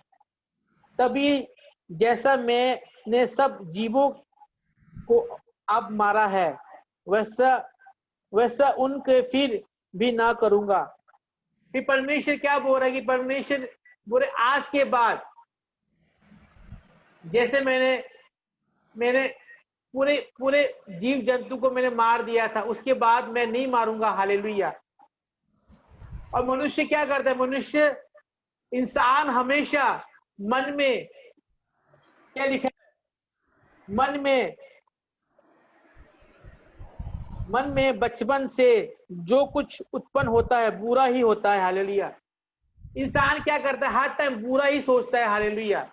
तभी जैसा मैंने सब जीवों को अब मारा है वैसा उनके फिर भी ना करूंगा। फिर परमेश्वर क्या बोल रहा है कि परमेश्वर बोले आज के बाद जैसे मैंने पूरे पूरे जीव जंतु को मैंने मार दिया था, उसके बाद मैं नहीं मारूंगा। हालेलुया। और मनुष्य क्या करता है, मनुष्य इंसान हमेशा मन में क्या लिखा है, मन में बचपन से जो कुछ उत्पन्न होता है बुरा ही होता है। हालेलुया। इंसान क्या करता है, हर टाइम बुरा ही सोचता है। हालेलुया।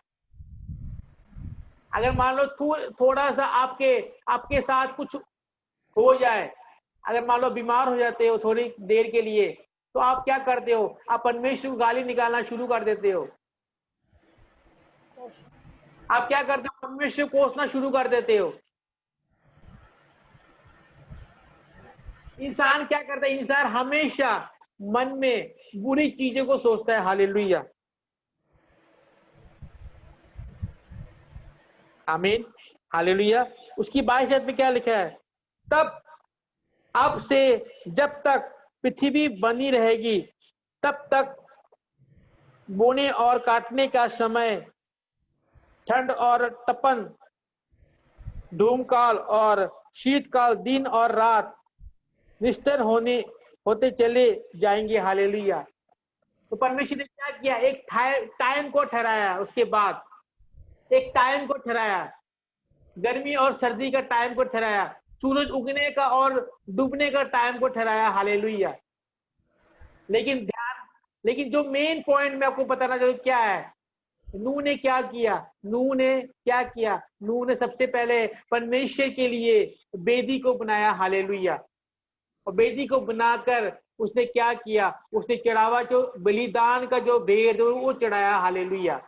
अगर मान लो थोड़ा सा आपके साथ कुछ हो जाए, अगर मान लो बीमार हो जाते हो थोड़ी देर के लिए, तो आप क्या करते हो, आप परमेश्वर को गाली निकालना शुरू कर देते हो। आप क्या करते हो, परमेश्वर को कोसना शुरू कर देते हो। इंसान क्या करता है, इंसान हमेशा मन में बुरी चीजों को सोचता है। हालेलुया। आमीन। हालेलुया। उसकी 22 में क्या लिखा है, तब अब से जब तक पृथ्वी बनी रहेगी तब तक बोने और काटने का समय, ठंड और तपन, धूमकाल और शीतकाल, दिन और रात निस्तर होते चले जाएंगे। हालेलुया। तो परमेश्वर ने क्या किया, एक टाइम को ठहराया, उसके बाद एक टाइम को ठहराया, गर्मी और सर्दी का टाइम को ठहराया, सूरज उगने का और डूबने का टाइम को ठहराया। हालेलुया। लेकिन जो मेन पॉइंट मैं आपको बताना चाहूँ क्या है, नूह ने क्या किया, नूह ने सबसे पहले परमेश्वर के लिए वेदी को बनाया। हालेलुया। और वेदी को बनाकर उसने क्या किया, उसने चढ़ावा जो बलिदान का जो भेद वो चढ़ाया। हालेलुया।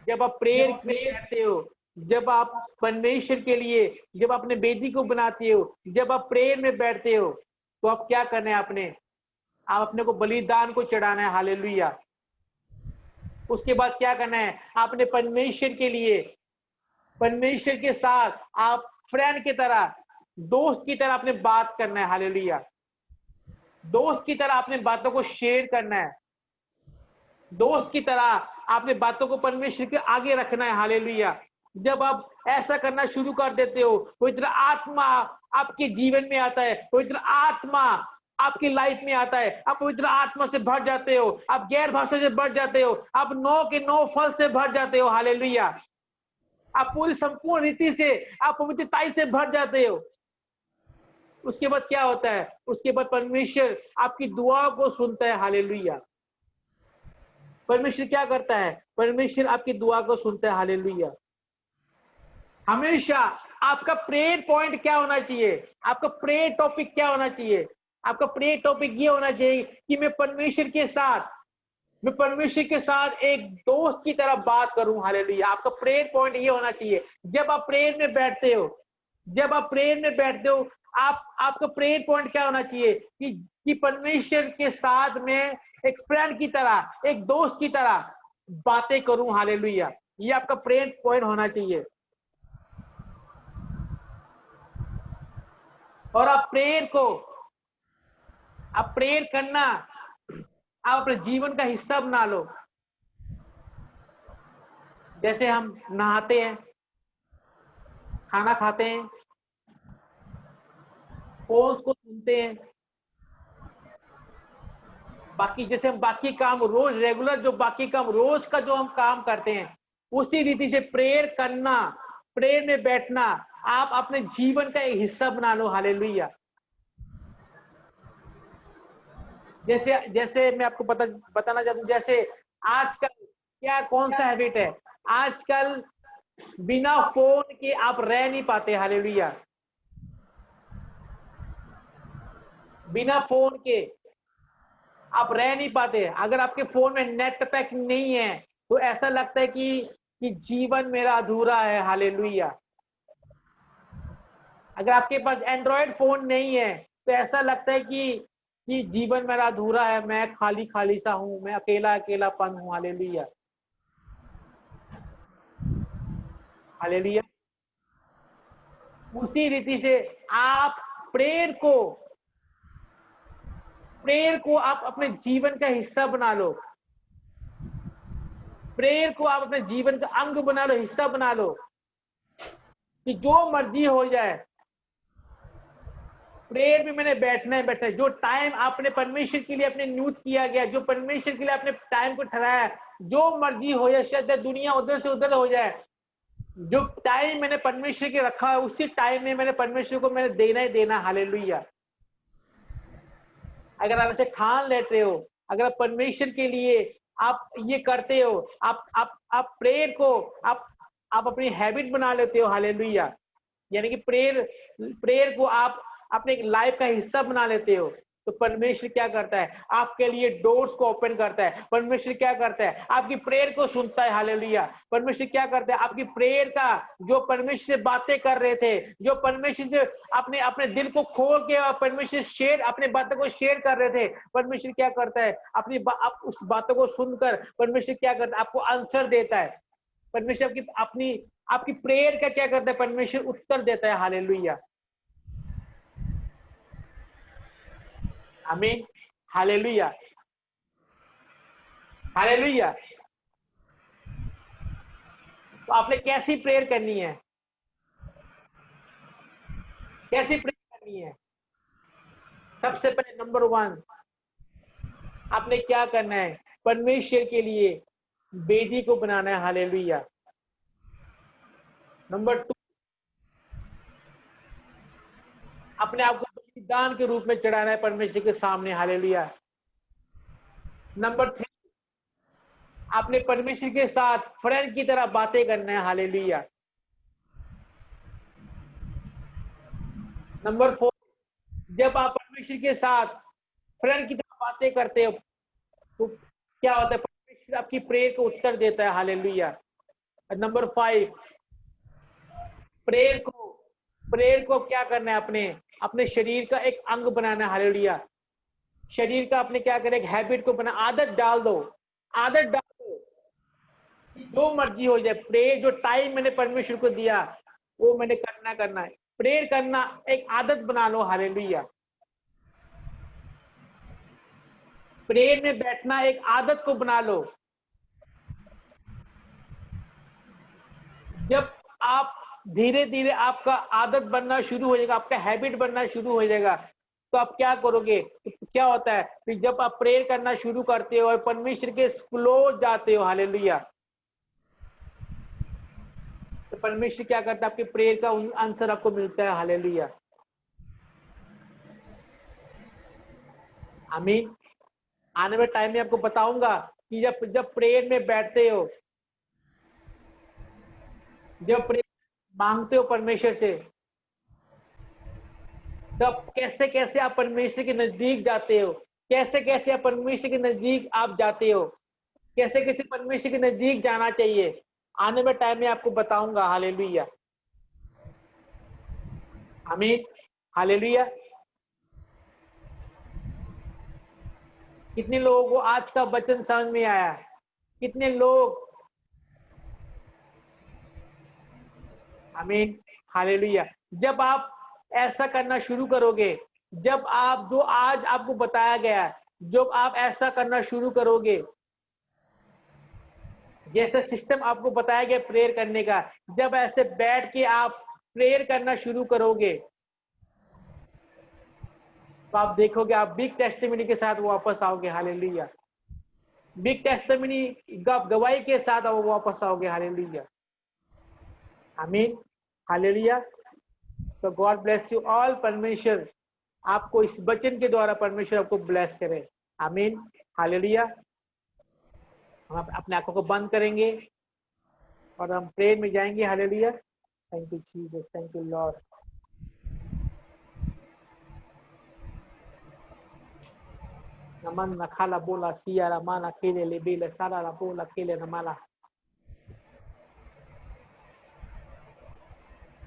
जब आप प्रेयर में बैठते हो, जब आप परमेश्वर के लिए, जब अपने वेदी को बनाते हो, जब आप प्रेयर में बैठते हो, तो आप क्या करना है, आप अपने को बलिदान को चढ़ाना है। हालेलुया। उसके बाद क्या करना है, आपने परमेश्वर के लिए, परमेश्वर के साथ आप फ्रेंड की तरह, दोस्त की तरह आपने बात करना है। हालेलुया। दोस्त की तरह आपने बातों को शेयर करना है, दोस्त की तरह आपने बातों को परमेश्वर के आगे रखना है। हालेलुया। जब आप ऐसा करना शुरू कर देते हो, पवित्र आत्मा आपके जीवन में आता है, पवित्र आत्मा आपकी लाइफ में आता है, आप पवित्र आत्मा से भर जाते हो, आप गैर भाषा से भर जाते हो, आप 9 के 9 फल से भर जाते हो। हालेलुया। आप पूरी संपूर्ण रीति से, आप पवित्रताई से भर जाते हो। उसके बाद क्या होता है, उसके बाद परमेश्वर आपकी दुआ को सुनता है। हालेलुया। परमेश्वर क्या करता है, परमेश्वर आपकी दुआ को सुनता है। हालेलुया। हमेशा आपका प्रेयर पॉइंट क्या होना चाहिए, आपका प्रेयर टॉपिक क्या होना चाहिए, आपका प्रेयर टॉपिक ये होना चाहिए कि मैं परमेश्वर के साथ एक दोस्त की तरह बात करूं। हालेलुया। आपका प्रेयर पॉइंट ये होना चाहिए। जब आप प्रेयर में बैठते हो, आपका प्रेयर पॉइंट क्या होना चाहिए कि परमेश्वर के साथ में एक फ्रेंड की तरह, एक दोस्त की तरह बातें करूं। हालेलुया। ये आपका प्रेयर पॉइंट होना चाहिए। और आप प्रेयर करना आप अपने जीवन का हिस्सा बना लो। जैसे हम नहाते हैं, खाना खाते हैं, फोन को सुनते हैं, बाकी जैसे हम बाकी काम रोज रेगुलर जो बाकी काम रोज का जो हम काम करते हैं, उसी रीति से प्रेयर करना, प्रेयर में बैठना आप अपने जीवन का एक हिस्सा बना लो। हालेलुया। जैसे जैसे मैं आपको बताना चाहता हूँ, जैसे आजकल क्या कौन सा हैबिट है, आजकल बिना फोन के आप रह नहीं पाते। हालेलुया। बिना फोन के आप रह नहीं पाते। अगर आपके फोन में नेट पैक नहीं है तो ऐसा लगता है कि जीवन मेरा अधूरा है। हालेलुया। अगर आपके पास एंड्रॉयड फोन नहीं है तो ऐसा लगता है कि जीवन मेरा अधूरा है, मैं खाली खाली सा हूं, मैं अकेला अकेलापन हूं। हालेलुया। हालेलुया। उसी रीति से आप प्रेयर को आप अपने जीवन का हिस्सा बना लो। प्रेयर को आप अपने जीवन का अंग बना लो, हिस्सा बना लो, कि जो मर्जी हो जाए प्रेयर में मैंने बैठना है। जो टाइम आपने परमेश्वर के लिए अपने नियुक्त किया गया, जो परमेश्वर के लिए आपने टाइम को ठहराया, जो मर्जी हो जाए, शायद दुनिया उधर से उधर हो जाए, जो टाइम मैंने परमेश्वर के रखा है उसी टाइम में मैंने परमेश्वर को मैंने देना ही देना। हालेलुया। अगर आप ऐसे ठान लेते हो, अगर आप परमेश्वर के लिए आप ये करते हो, आप प्रेयर को आप अपनी हैबिट बना लेते हो। हालेलुया। यानी कि प्रेयर को आप अपने लाइफ का हिस्सा बना लेते हो, तो परमेश्वर क्या करता है, आपके लिए डोर्स को ओपन करता है। परमेश्वर क्या करता है, आपकी प्रेयर को सुनता है। हालेलुया। परमेश्वर क्या करता है, आपकी प्रेयर का जो परमेश्वर से बातें कर रहे थे, जो परमेश्वर से अपने अपने दिल को खोल के परमेश्वर शेयर अपने बातों को शेयर कर रहे थे, परमेश्वर क्या करता है, आप उस बातों को सुनकर परमेश्वर क्या करता है, आपको आंसर देता है। परमेश्वर आपकी प्रेयर का क्या करता है, परमेश्वर उत्तर देता है। हालेलुया। आमीन। हालेलुया। हालेलुया। तो आपने कैसी प्रेयर करनी है, कैसी प्रेयर करनी है? सबसे पहले नंबर 1 आपने क्या करना है, परमेश्वर के लिए वेदी को बनाना है। हालेलुया। नंबर 2 अपने आप को बलिदान के रूप में चढ़ाना है परमेश्वर के सामने। हालेलुया। नंबर 3 आपने परमेश्वर के साथ फ्रेंड की तरह बातें करना है। हालेलुया। नंबर 4 जब आप परमेश्वर के साथ फ्रेंड की तरह बातें करते हो तो क्या होता है, परमेश्वर आपकी प्रेयर को उत्तर देता है। हालेलुया। नंबर 5 प्रेयर को क्या करना है, अपने अपने शरीर का एक अंग बनाना है। हालेलुया। शरीर का अपने क्या करें, एक हैबिट को बना, आदत डाल दो, आदत डाल दो, जो मर्जी हो जाए प्रेयर, जो टाइम मैंने परमेश्वर को दिया वो मैंने करना है। प्रेयर करना एक आदत बना लो। हालेलुया। प्रेयर में बैठना एक आदत को बना लो। जब आप धीरे धीरे आपका आदत बनना शुरू हो जाएगा, आपका हैबिट बनना शुरू हो जाएगा, तो आप क्या करोगे, तो क्या होता है कि जब आप प्रेयर करना शुरू करते हो और परमेश्वर के क्लोज जाते हो, हालेलुया, तो परमेश्वर क्या करता है, आपके प्रेयर का आंसर आपको मिलता है। हालेलुया। आमीन। आने वाले टाइम में आपको बताऊंगा कि जब प्रेयर में बैठते हो, जब प्रेयर मांगते हो परमेश्वर से, तब कैसे कैसे आप परमेश्वर के नजदीक जाते हो, कैसे कैसे आप परमेश्वर के नजदीक आप जाते हो, कैसे कैसे परमेश्वर के नजदीक जाना चाहिए, आने वाले टाइम में आपको बताऊंगा। हालेलुया। आमीन। हालेलुया। कितने लोगों को आज का वचन समझ में आया? कितने लोग? आमीन। हालेलुया। जब आप ऐसा करना शुरू करोगे, जब आप जो आज आपको बताया गया है, जब आप ऐसा करना शुरू करोगे, जैसे सिस्टम आपको बताया गया प्रेयर करने का, जब ऐसे बैठ के आप प्रेयर करना शुरू करोगे, तो आप देखोगे आप बिग टेस्टिमनी के साथ वापस आओगे। हालेलुया। बिग टेस्टिमनी गवाही के साथ आप वापस आओगे। हालेलुया, आमीन, हालेलुया। तो गॉड ब्लेस यू ऑल। परमेश्वर आपको इस वचन के द्वारा परमेश्वर आपको ब्लेस करे। आमीन, हालेलुया। हम अपने आंखों को बंद करेंगे और हम प्रेयर में जाएंगे। Hallelujah. Thank you Jesus, thank you Lord. नमन नखाला बोला सिया रमाना केले ले बेले सारा बोला केले नमाला।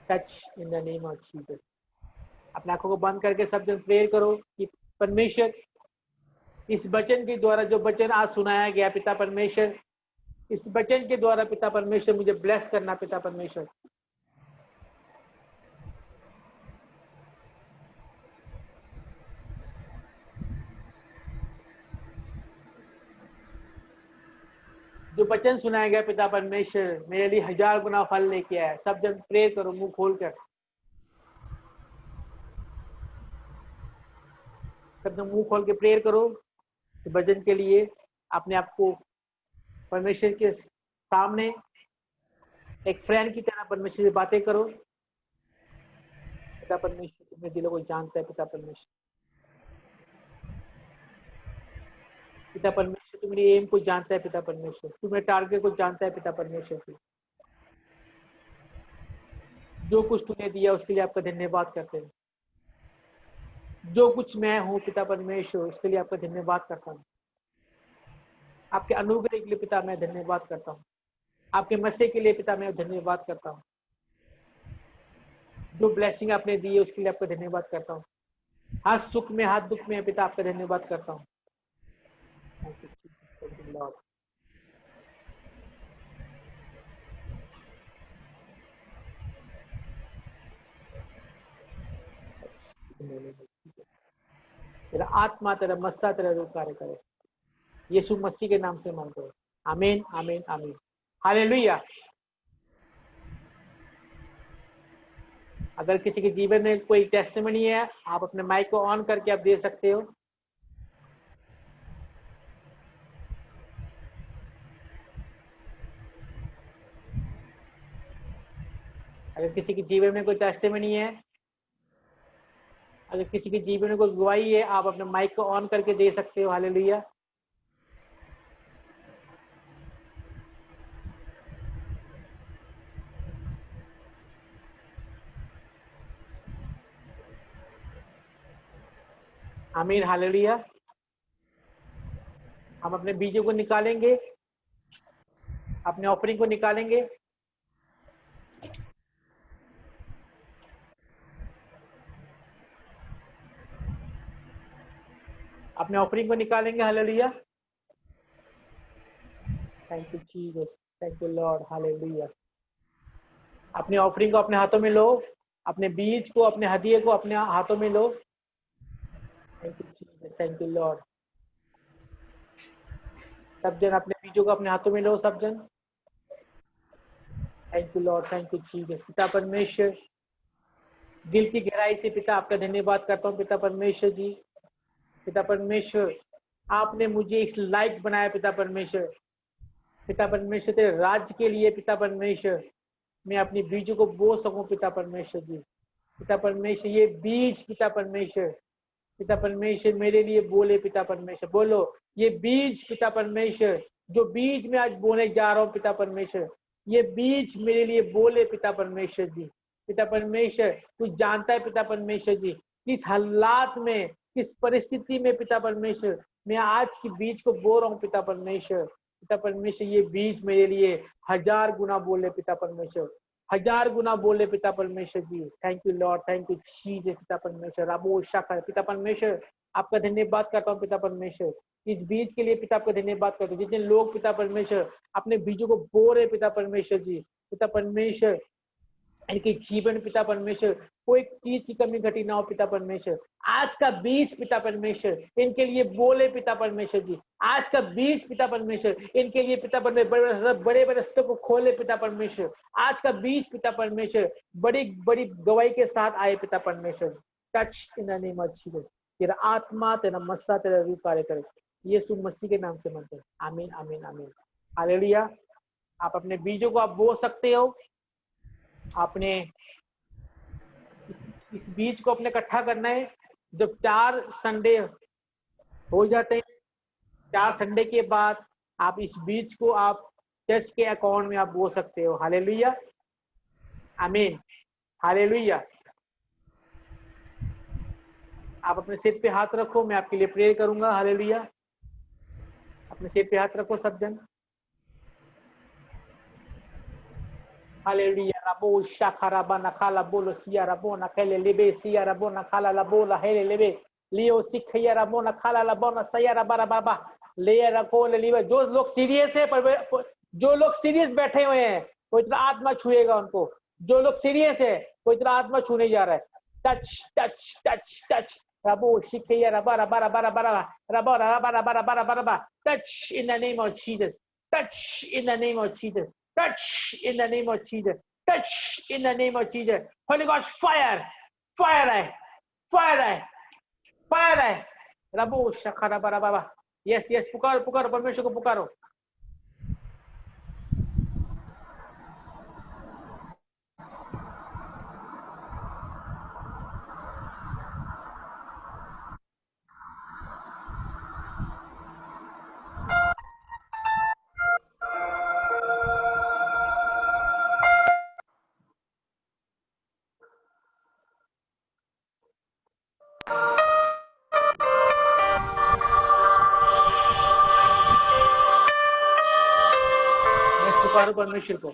Touch in the name of Jesus. अपने आंखों को बंद करके सब जन प्रेयर करो कि परमेश्वर इस वचन के द्वारा, जो वचन आज सुनाया गया, पिता परमेश्वर इस वचन के द्वारा पिता परमेश्वर मुझे ब्लेस करना। पिता परमेश्वर जो वचन सुनाया गया पिता परमेश्वर मेरे लिए 1000 गुना फल लेके आया। सब जन प्रेयर करो मुंह खोलकर, सब जन मुंह खोल के प्रेयर करो वचन के लिए। अपने आप को परमेश्वर के सामने एक फ्रेंड की तरह परमेश्वर से बातें करो। पिता परमेश्वर तुम्हें दिलों को जानता है। पिता परमेश्वर, पिता परमेश्वर तू मेरी एम को जानता है। पिता परमेश्वर तू मेरे टारगेट को जानता है। पिता परमेश्वर तू जो कुछ तूने दिया उसके लिए आपका धन्यवाद करते हैं। जो कुछ मैं हूँ पिता परमेश्वर उसके लिए आपका धन्यवाद करता हूँ। आपके अनुग्रह के लिए पिता मैं धन्यवाद करता हूँ। आपके मसीह के लिए पिता मैं धन्यवाद करता हूँ। जो ब्लेसिंग आपने दी है उसके लिए आपका धन्यवाद करता हूँ। हर सुख में हर दुख में पिता आपका धन्यवाद करता हूँ। तेरा आत्मा तेरा मस्सा तेरा रूप कार्य करे। यीशु मसीह के नाम से मांगते हैं। आमीन, आमीन, आमीन, हालेलुया। अगर किसी के जीवन में कोई टेस्टिमनी है, आप अपने माइक को ऑन करके आप दे सकते हो। अगर किसी के जीवन में कोई टेस्टिमनी है, अगर किसी के जीवन में कोई गवाही है, आप अपने माइक को ऑन करके दे सकते हो। हालेलुया। आमीन, हालेलुया। हम अपने बीजों को निकालेंगे, अपने ऑफरिंग को निकालेंगे। अपने ऑफरिंग को निकालेंगे। Hallelujah. Thank you Jesus, thank you Lord. Hallelujah. अपने ऑफरिंग को अपने हाथों में लो, अपने बीज को, अपने हदिये को अपने हाथों में लो। Thank you Jesus, thank you Lord. सब जन अपने बीजों को अपने हाथों में लो। सब जन thank you Lord, thank you Jesus. पिता परमेश्वर दिल की गहराई से पिता आपका धन्यवाद करता हूँ। पिता परमेश्वर जी, पिता परमेश्वर आपने मुझे इस लायक बनाया। पिता परमेश्वर, पिता परमेश्वर तेरे राज्य के लिए पिता परमेश्वर मैं अपने बीजों को बो सकूं। पिता परमेश्वर जी, पिता परमेश्वर ये बीज पिता परमेश्वर, पिता परमेश्वर मेरे लिए बोले। पिता परमेश्वर बोलो ये बीज पिता परमेश्वर, जो बीज मैं आज बोने जा रहा हूँ पिता परमेश्वर, ये बीज मेरे लिए बोले। पिता परमेश्वर जी, पिता परमेश्वर तू जानता है पिता परमेश्वर जी किस हालात में, किस परिस्थिति में पिता परमेश्वर मैं आज की बीज को बो रहा हूँ। पिता परमेश्वर, पिता परमेश्वर ये बीज मेरे लिए 1000 गुना बोले। पिता परमेश्वर 1000 गुना बोले। पिता परमेश्वर जी, thank you Lord, thank you Jesus. पिता परमेश्वर राबो शाखा, पिता परमेश्वर आपका धन्यवाद करता हूँ। पिता परमेश्वर इस बीज के लिए पिता आपका धन्यवाद करता हूँ। जितने लोग पिता परमेश्वर अपने बीजों को बो रहे पिता परमेश्वर जी, पिता परमेश्वर इनके जीवन पिता परमेश्वर, कोई चीज की कमी घटी ना हो पिता परमेश्वर। आज का बीज पिता परमेश्वर इनके लिए बोले पिता परमेश्वर जी। आज का बीज पिता परमेश्वर इनके लिए पिता परमेश्वर बड़े बड़े रस्तों को खोले पिता परमेश्वर। आज का बीज पिता परमेश्वर बड़ी बड़ी गवाही के साथ आए पिता परमेश्वर। Touch in the name of Jesus. तेरा आत्मा, तेरा मस्सा, तेरा रूप कार्य करे, यीशु मसीह के नाम से मांगते हैं, आमीन आमीन आमीन। हालेलुया। आप अपने बीजों को आप बो सकते हो। आपने इस बीज को अपने इकट्ठा करना है। जब 4 संडे हो जाते हैं, 4 संडे के बाद आप इस बीज को आप चर्च के अकाउंट में आप बो सकते हो। हालेलुया, आमीन, हालेलुया। आप अपने सिर पे हाथ रखो, मैं आपके लिए प्रेयर करूंगा। हालेलुया। अपने सिर पे हाथ रखो सब जन। Hallelujah. Rabo shakaraba nakala bolo siya rabo nakele lebe siya rabo nakala labola hele lebe लियो सिखैया रबो न खाला लबो न सैया रबा रबा बा ले रखो ले लियो। जो लोग सीरियस है, जो लोग सीरियस बैठे हुए हैं वो इतना आत्मा छुएगा उनको। जो लोग सीरियस है वो इतना आत्मा छूने जा रहा है। Touch touch touch touch रबो सिखैया rava rava rava rava rava rava rava rava rava rava touch in the name of Jesus. Touch in the name of Jesus. Touch in the name of Jesus. Touch in the name of Jesus. Holy Ghost fire, fire है, fire है, fire है। रबो शखरा बरा बाबा। Yes yes, पुकारो पुकारो, परमेश्वर को पुकारो। पुकारो परमेश्वर को।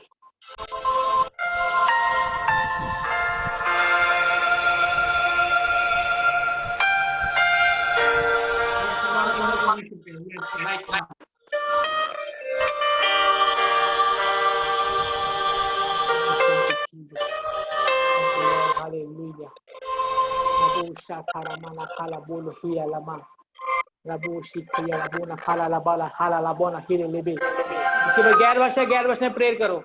Hallelujah. Rabo shakara mana kala bolo hiya lama. रबो शिखया रबोना खाला लबाला हाला लबोना हिरे लेबे। इसके बाद गैर भाषा में प्रेयर करो।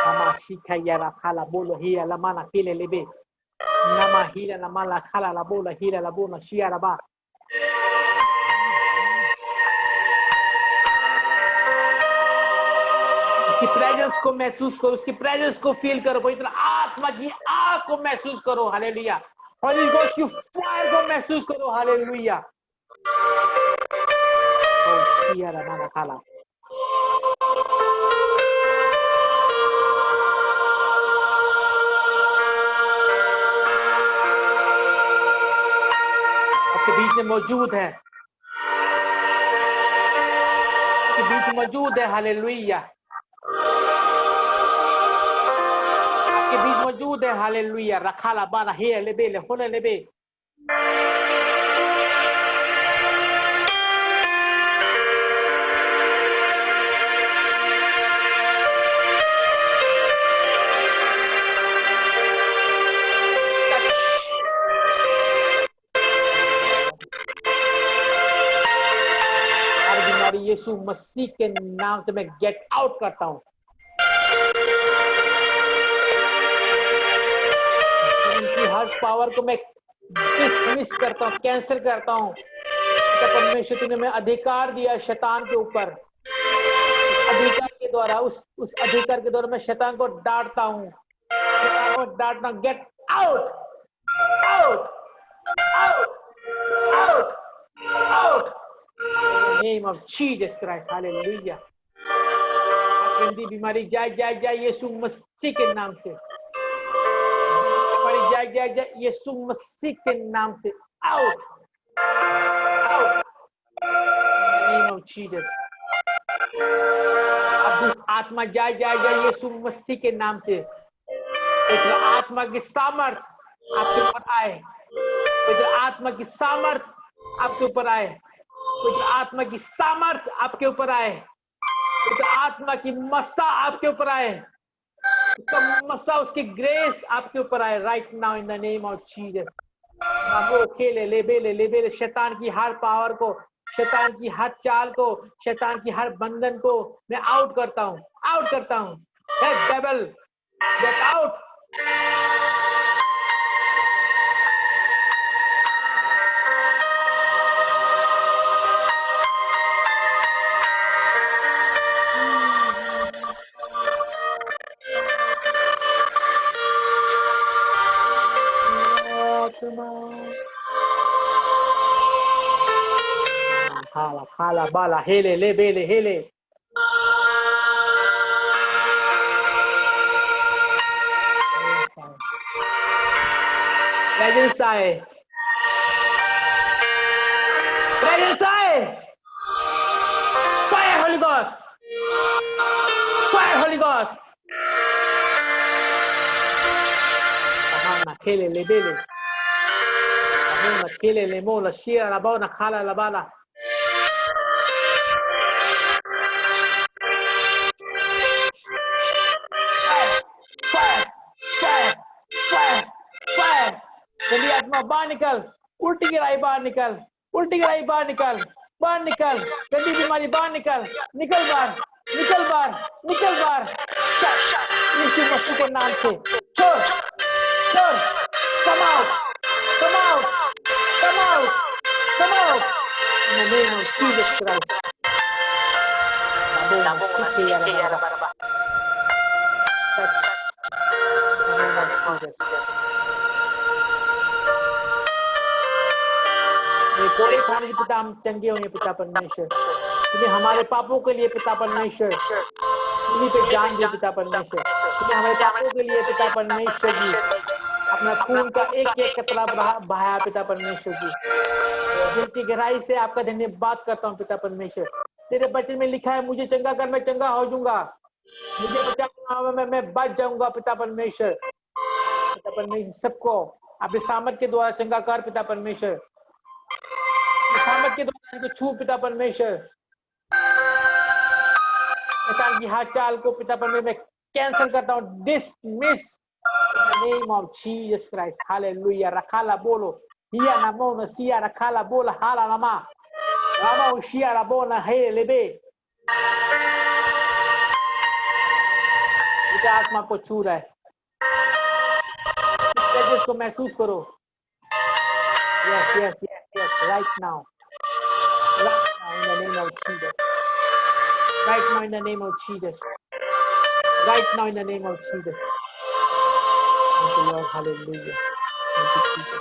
नमा शिखया रा खाला बोलो हिया लमाना हिरे लेबे। नमा हिरा लमाला खाला लबोला हिरा लबोना शिया रबा। उसकी प्रेजेंस को महसूस करो, उसकी प्रेजेंस को फील करो। पवित्र आत्मा की आग को महसूस करो। हालेलुया। होली गोस्ट की फायर को महसूस करो। हालेलुया। ओ शिया रमाना खाला। आपके बीच में मौजूद है, आपके बीच में मौजूद है। हालेलुया। आपके बीच मौजूद है। हालेलुया। रखाला बाना हे लेबे ले होले लेबे। यीशु मसीह के नाम से मैं गेट आउट करता हूं। उनकी हर पावर को मैं डिसमिस करता हूं, कैंसिल करता हूं। परमेश्वर तूने मैं अधिकार दिया शैतान के ऊपर। अधिकार के द्वारा उस अधिकार के द्वारा मैं शैतान को डांटता हूं। शैतान को डांटना। Get out out out out out name of Jesus Christ. Hallelujah. गंदी बीमारी जाए जाए जाए यीशु मसीह के नाम से। बीमारी जाए जाए जाए यीशु मसीह के नाम से। Out out name of Jesus. अब आत्मा जाए जाए जाए यीशु मसीह के नाम से। पवित्र आत्मा की सामर्थ आपके ऊपर आए। पवित्र आत्मा की सामर्थ आपके ऊपर आए। पवित्र आत्मा की सामर्थ आपके ऊपर आए, पवित्र आत्मा की मस्सा आपके ऊपर आए, उसका मस्सा, उसकी ग्रेस आपके ऊपर आए right now in the name of Jesus. वो खेले लेबेले शैतान की हर पावर को, शैतान की हर चाल को, शैतान की हर बंधन को मैं आउट करता हूँ, आउट करता हूँ। Devil get out. Hala, hala, bala, hele, lebele, hele. Presence आए, presence आए, fire Holy Ghost, fire Holy Ghost. Ahana, hele, lebele. Ahana, hele, lemola, shira, la bona, hala, la bala. गंदी आत्मा बाहर निकल, उल्टी गिराई बाहर निकल, उल्टी गिराई बाहर निकल, बाहर निकल, गंदी बीमारी बाहर निकल, निकल बाहर, निकल बाहर, निकल बाहर, यीशु मसीह के नाम से छोड़, छोड़, come out, come out, come out, come out, in the name of Jesus Christ. कोई खाने के पिता हम चंगे होंगे पिता परमेश्वर, तुम्हें हमारे पापों के लिए पिता परमेश्वर, तुम्हीं पे जान दे पिता परमेश्वर, तुम्हें हमारे पापों के लिए पिता परमेश्वर जी अपना खून का एक एक कतरा बहाया पिता परमेश्वर जी। दिल की गहराई से आपका धन्यवाद करता हूँ पिता परमेश्वर। तेरे वचन में लिखा है मुझे चंगा कर मैं चंगा हो जाऊंगा, मुझे बचा मैं बच जाऊंगा पिता परमेश्वर। पिता परमेश्वर सबको अपने सामर्थ के द्वारा चंगा कर पिता परमेश्वर, सामर्थ के द्वारा इनको छू पिता परमेश्वर। शैतान की हर चाल को पिता परमेश्वर मैं कैंसिल करता हूँ, dismiss in the name of Jesus Christ. Hallelujah. Rakala bolo. Hiya namona siya rakala bola hala nama. Rama ushia rabona he lebe. पिता आत्मा को छू रहा है, इसको महसूस करो। Yes, yes, yes, yes. Right now in the name of Jesus. Right now in the name of Jesus. Right now in the name of Jesus. Thank you, Lord. Hallelujah. Thank you, Jesus.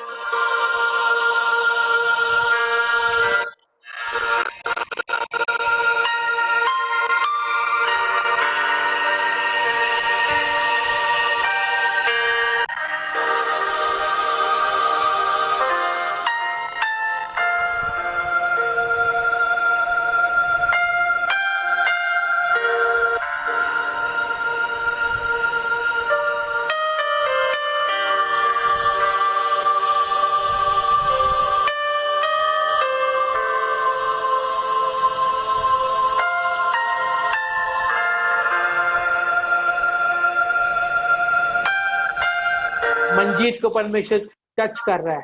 Manjeet को परमेश्वर touch कर रहा है,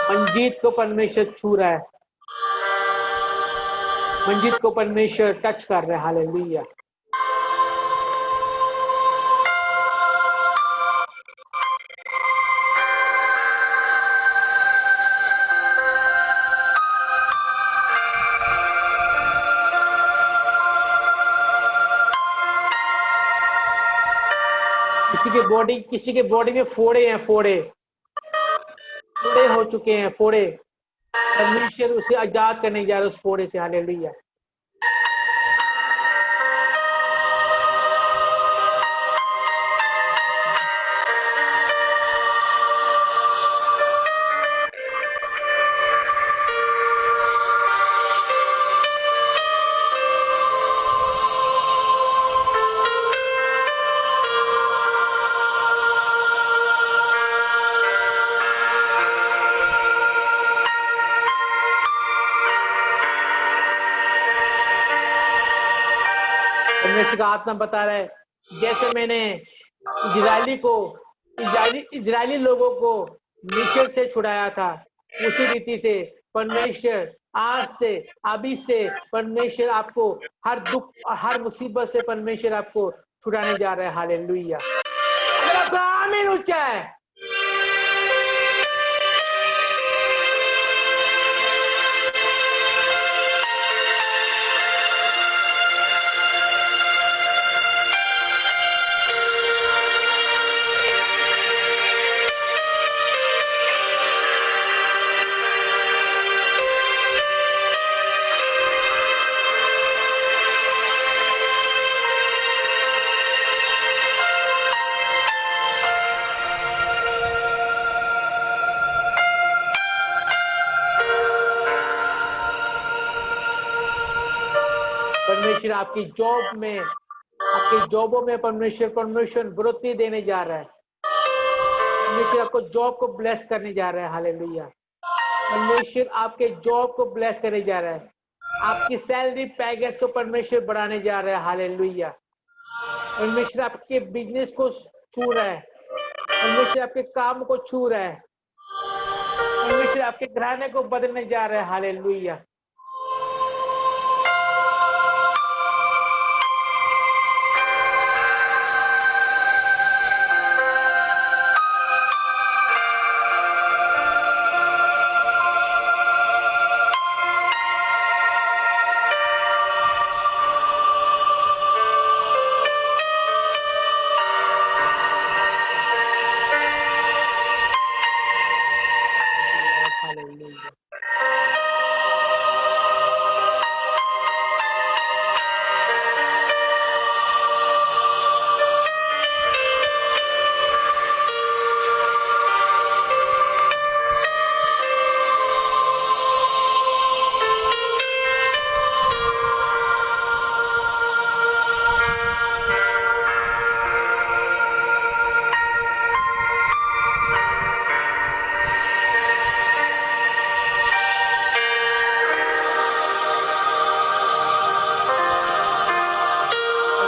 मंजीत को परमेश्वर छू रहा है, मंजीत को परमेश्वर टच कर रहा है। हालेलुया। किसी के बॉडी में फोड़े हैं, फोड़े हो चुके हैं, फोड़े। परमेश्वर उसे आजाद करने जा रहा है उस फोड़े से। हालेलुया। परमेश्वर का आत्मा बता रहा है, जैसे मैंने इजरायली लोगों को मिस्र से छुड़ाया था, उसी रीति से परमेश्वर आज से अभी से परमेश्वर आपको हर दुख हर मुसीबत से परमेश्वर आपको छुड़ाने जा रहा है। हालेलुया। अगर आपका आमीन ऊंचा है, परमेश्वर आपकी जॉबों में परमेश्वर बढ़ोतरी देने जा रहा है। परमेश्वर आपको जॉब को ब्लेस करने जा रहा है। हालेलुया। परमेश्वर आपके जॉब को ब्लेस करने जा रहा है। आपकी सैलरी पैकेज को परमेश्वर बढ़ाने जा रहा है। हालेलुया। परमेश्वर आपके बिजनेस को छू रहा है। परमेश्वर आपके काम को छू रहा है। परमेश्वर आपके घराने को बदलने जा रहा है। हालेलुया।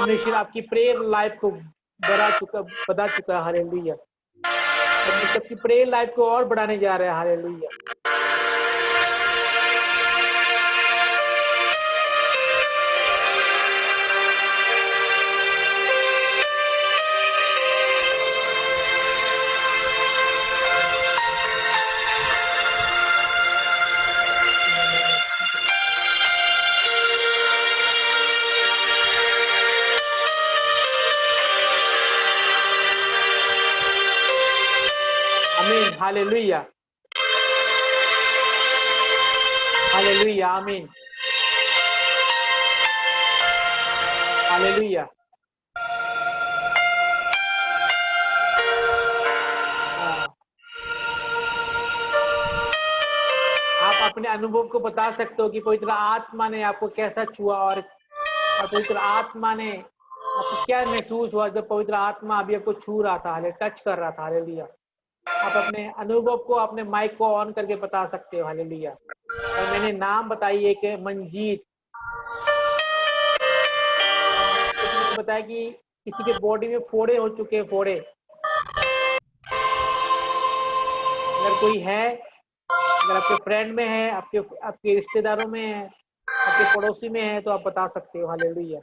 परमेश्वर आपकी प्रेयर लाइफ को बता चुका है। हालेलुया। परमेश्वर आपकी प्रेयर लाइफ को और बढ़ाने जा रहा है। हालेलुया। आमीन। हालेलुया। हालेलुया। आमीन। हालेलुया। आप अपने अनुभव को बता सकते हो कि पवित्र आत्मा ने आपको कैसा छुआ और पवित्र आत्मा ने आपको क्या महसूस हुआ जब पवित्र आत्मा अभी आपको छू रहा था, टच कर रहा था। हालेलुया। आप अपने अनुभव को अपने माइक को ऑन करके बता सकते हो। हालेलुया। और मैंने नाम बताई एक मंजीत, बताया कि किसी के बॉडी में फोड़े हो चुके हैं। फोड़े अगर कोई है, अगर आपके फ्रेंड में है, आपके रिश्तेदारों में है, आपके पड़ोसी में है, तो आप बता सकते हो। हालेलुया।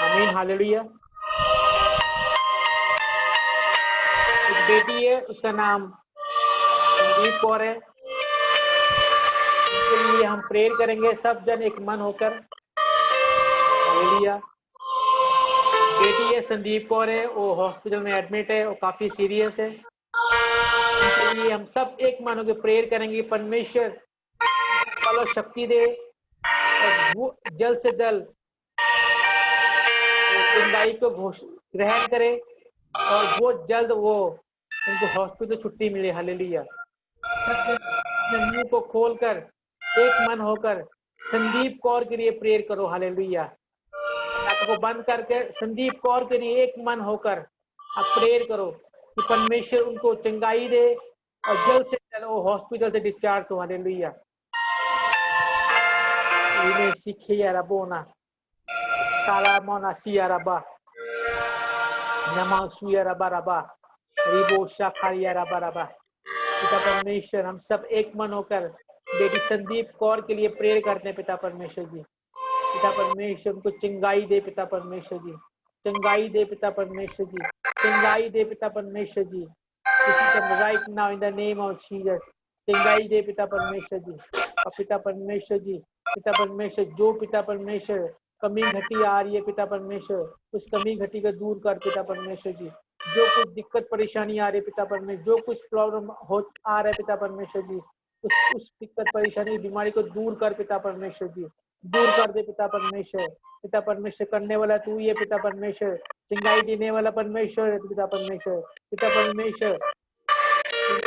आमीन। हालेलुया। एक बेटी है, उसका नाम संदीप कौर है। उसके लिए हम प्रेयर करेंगे, सब जन एक मन होकर। हालेलुया। बेटी है, संदीप कौर है, वो हॉस्पिटल में एडमिट है, वो काफी सीरियस है। उनके लिए हम सब एक मन होकर प्रेयर करेंगे। परमेश्वर वालों शक्ति दे और वो जल्द से जल्द जिंदगी को ग्रहण करे और वो जल्द उनको हॉस्पिटल छुट्टी मिले। हालेलुया। मुंह को खोलकर एक मन होकर संदीप कौर के लिए प्रेयर करो। हालेलुया। आंखों को बंद करके संदीप कौर के लिए एक मन होकर आप प्रेयर करो कि परमेश्वर उनको चंगाई दे और जल्द से जल्द वो हॉस्पिटल से डिस्चार्ज हो। हालेलुया। इन्हें सीखिए रबोना काला मोना सिया रबा नमा सुया रबा रबा रिबो शाखारिया रबा रबा। पिता परमेश्वर, हम सब एक मन होकर बेटी संदीप कौर के लिए प्रेयर करते हैं। पिता परमेश्वर जी, पिता परमेश्वर उनको चंगाई दे। पिता परमेश्वर जी, चंगाई दे। पिता परमेश्वर जी, चंगाई दे। पिता परमेश्वर जी, right now in the name of Jesus, चंगाई दे पिता परमेश्वर जी। और पिता परमेश्वर जी, पिता परमेश्वर, जो पिता परमेश्वर कमी घटी आ रही है पिता परमेश्वर, उस कमी घटी को दूर कर पिता परमेश्वर जी। जो कुछ दिक्कत परेशानी आ रही है पिता परमेश्वर, जो कुछ प्रॉब्लम हो आ रहा है पिता परमेश्वर जी, उस दिक्कत परेशानी बीमारी को दूर कर पिता परमेश्वर जी, दूर कर दे पिता परमेश्वर। पिता परमेश्वर, करने वाला तू ही है पिता परमेश्वर, चंगाई देने वाला परमेश्वर है पिता परमेश्वर। पिता परमेश्वर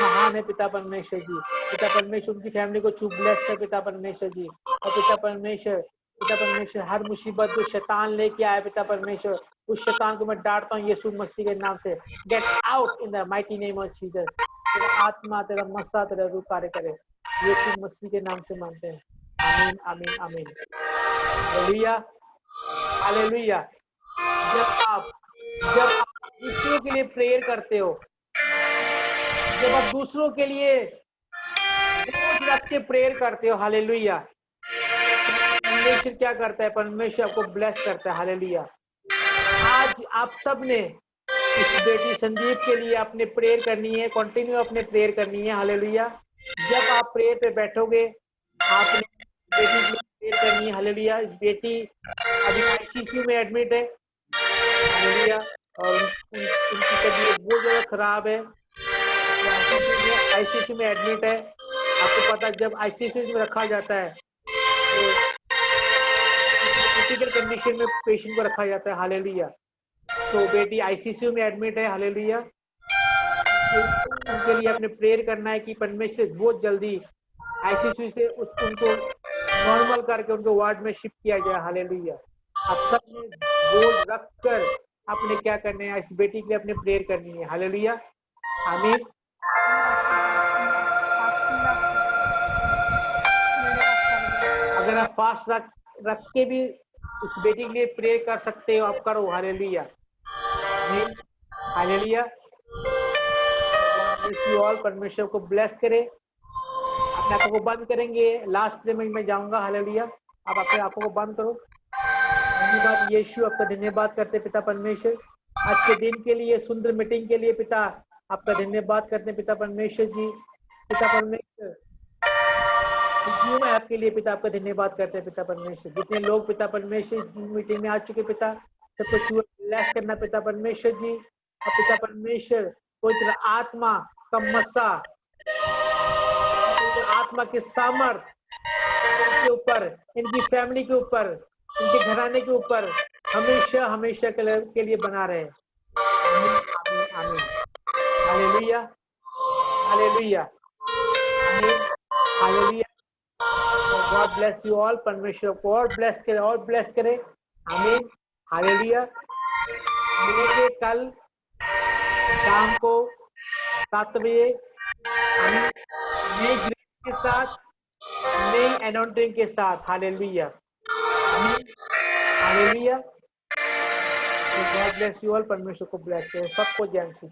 महान है पिता परमेश्वर जी। पिता परमेश्वर उनकी फैमिली को छू ब्लेस कर पिता परमेश्वर जी। और पिता परमेश्वर हर मुसीबत जो शैतान लेके आया पिता परमेश्वर, उस शैतान को मैं डांटता हूँ यीशु मसीह के नाम से। Get out in the mighty name of Jesus. तेरा आत्मा, तेरा मसा, तेरा रूह कार्य करे, यीशु मसीह के नाम से मांगते हैं। आमीन आमीन आमीन। Hallelujah hallelujah. जब आप दूसरों के लिए प्रेयर करते हो, जब आप दूसरों के लिए बोझ रख के प्रेयर करते हो, हालेलुया, परमेश्वर क्या करता है? परमेश्वर आपको ब्लेस करता है। हालेलुया। आज आप सब ने इस बेटी संदीप के लिए अपने प्रेयर करनी है, कंटिन्यू अपने प्रेयर करनी है। हालेलुया। जब आप प्रेयर पे बैठोगे, आपने बेटी के लिए प्रेयर करनी है। हालेलुया। इस बेटी अभी आईसीयू में एडमिट है। हालेलुया। और उनकी तबीयत बहुत ज्यादा खराब है, आईसीयू में एडमिट है। आपको पता है जब आईसीयू में रखा जाता है तो क्रिटिकल कंडीशन में पेशेंट को रखा जाता है। हालेलुया। तो बेटी आईसीयू में एडमिट है। हालेलुया। उनके लिए अपने प्रेयर करना है कि परमेश्वर बहुत जल्दी आईसीयू से उनको नॉर्मल करके उनको वार्ड में शिफ्ट किया जाए। हालेलुया। आप सबने बोझ रख कर अपने क्या करने हैं? इस बेटी के लिए अपने प्रेयर करनी है। हालेलुया। आमीन। अगर आप फास्ट रख के भी उस बेटी के लिए प्रे कर सकते हो, आप करो। Hallelujah hallelujah. ऑल परमेश्वर को ब्लेस करे। अपने आंखों को बंद करेंगे, लास्ट प्रे में जाऊंगा। हालेलुया। आप अपने आंखों को बंद करो। धन्यवाद यीशु, आपका धन्यवाद करते पिता परमेश्वर आज के दिन के लिए, सुंदर मीटिंग के लिए। पिता आपका धन्यवाद करते पिता परमेश्वर जी। पिता परमेश्वर आपके लिए पिता आपका धन्यवाद करते हैं पिता परमेश्वर। जितने लोग पिता परमेश्वर मीटिंग में आ चुके पिता, सबको ब्लेस करना पिता परमेश्वर जी। और पिता परमेश्वर कोई तरह आत्मा का मसा, आत्मा के सामर्थ के ऊपर, इनकी फैमिली के ऊपर, इनके घराने के ऊपर हमेशा हमेशा के लिए बना रहे। आमीन आमीन। Hallelujah hallelujah hallelujah. God bless you all। परमेश्वर को और ब्लेस करे, और ब्लेस करे। आमीन हालेलुया। मिलेंगे कल शाम को 7 बजे नई ग्रेस के साथ, नई अनॉइंटिंग के साथ। हालेलुया आमीन hallelujah. God bless you all। परमेश्वर को ब्लेस करे, सबको जय मसीह।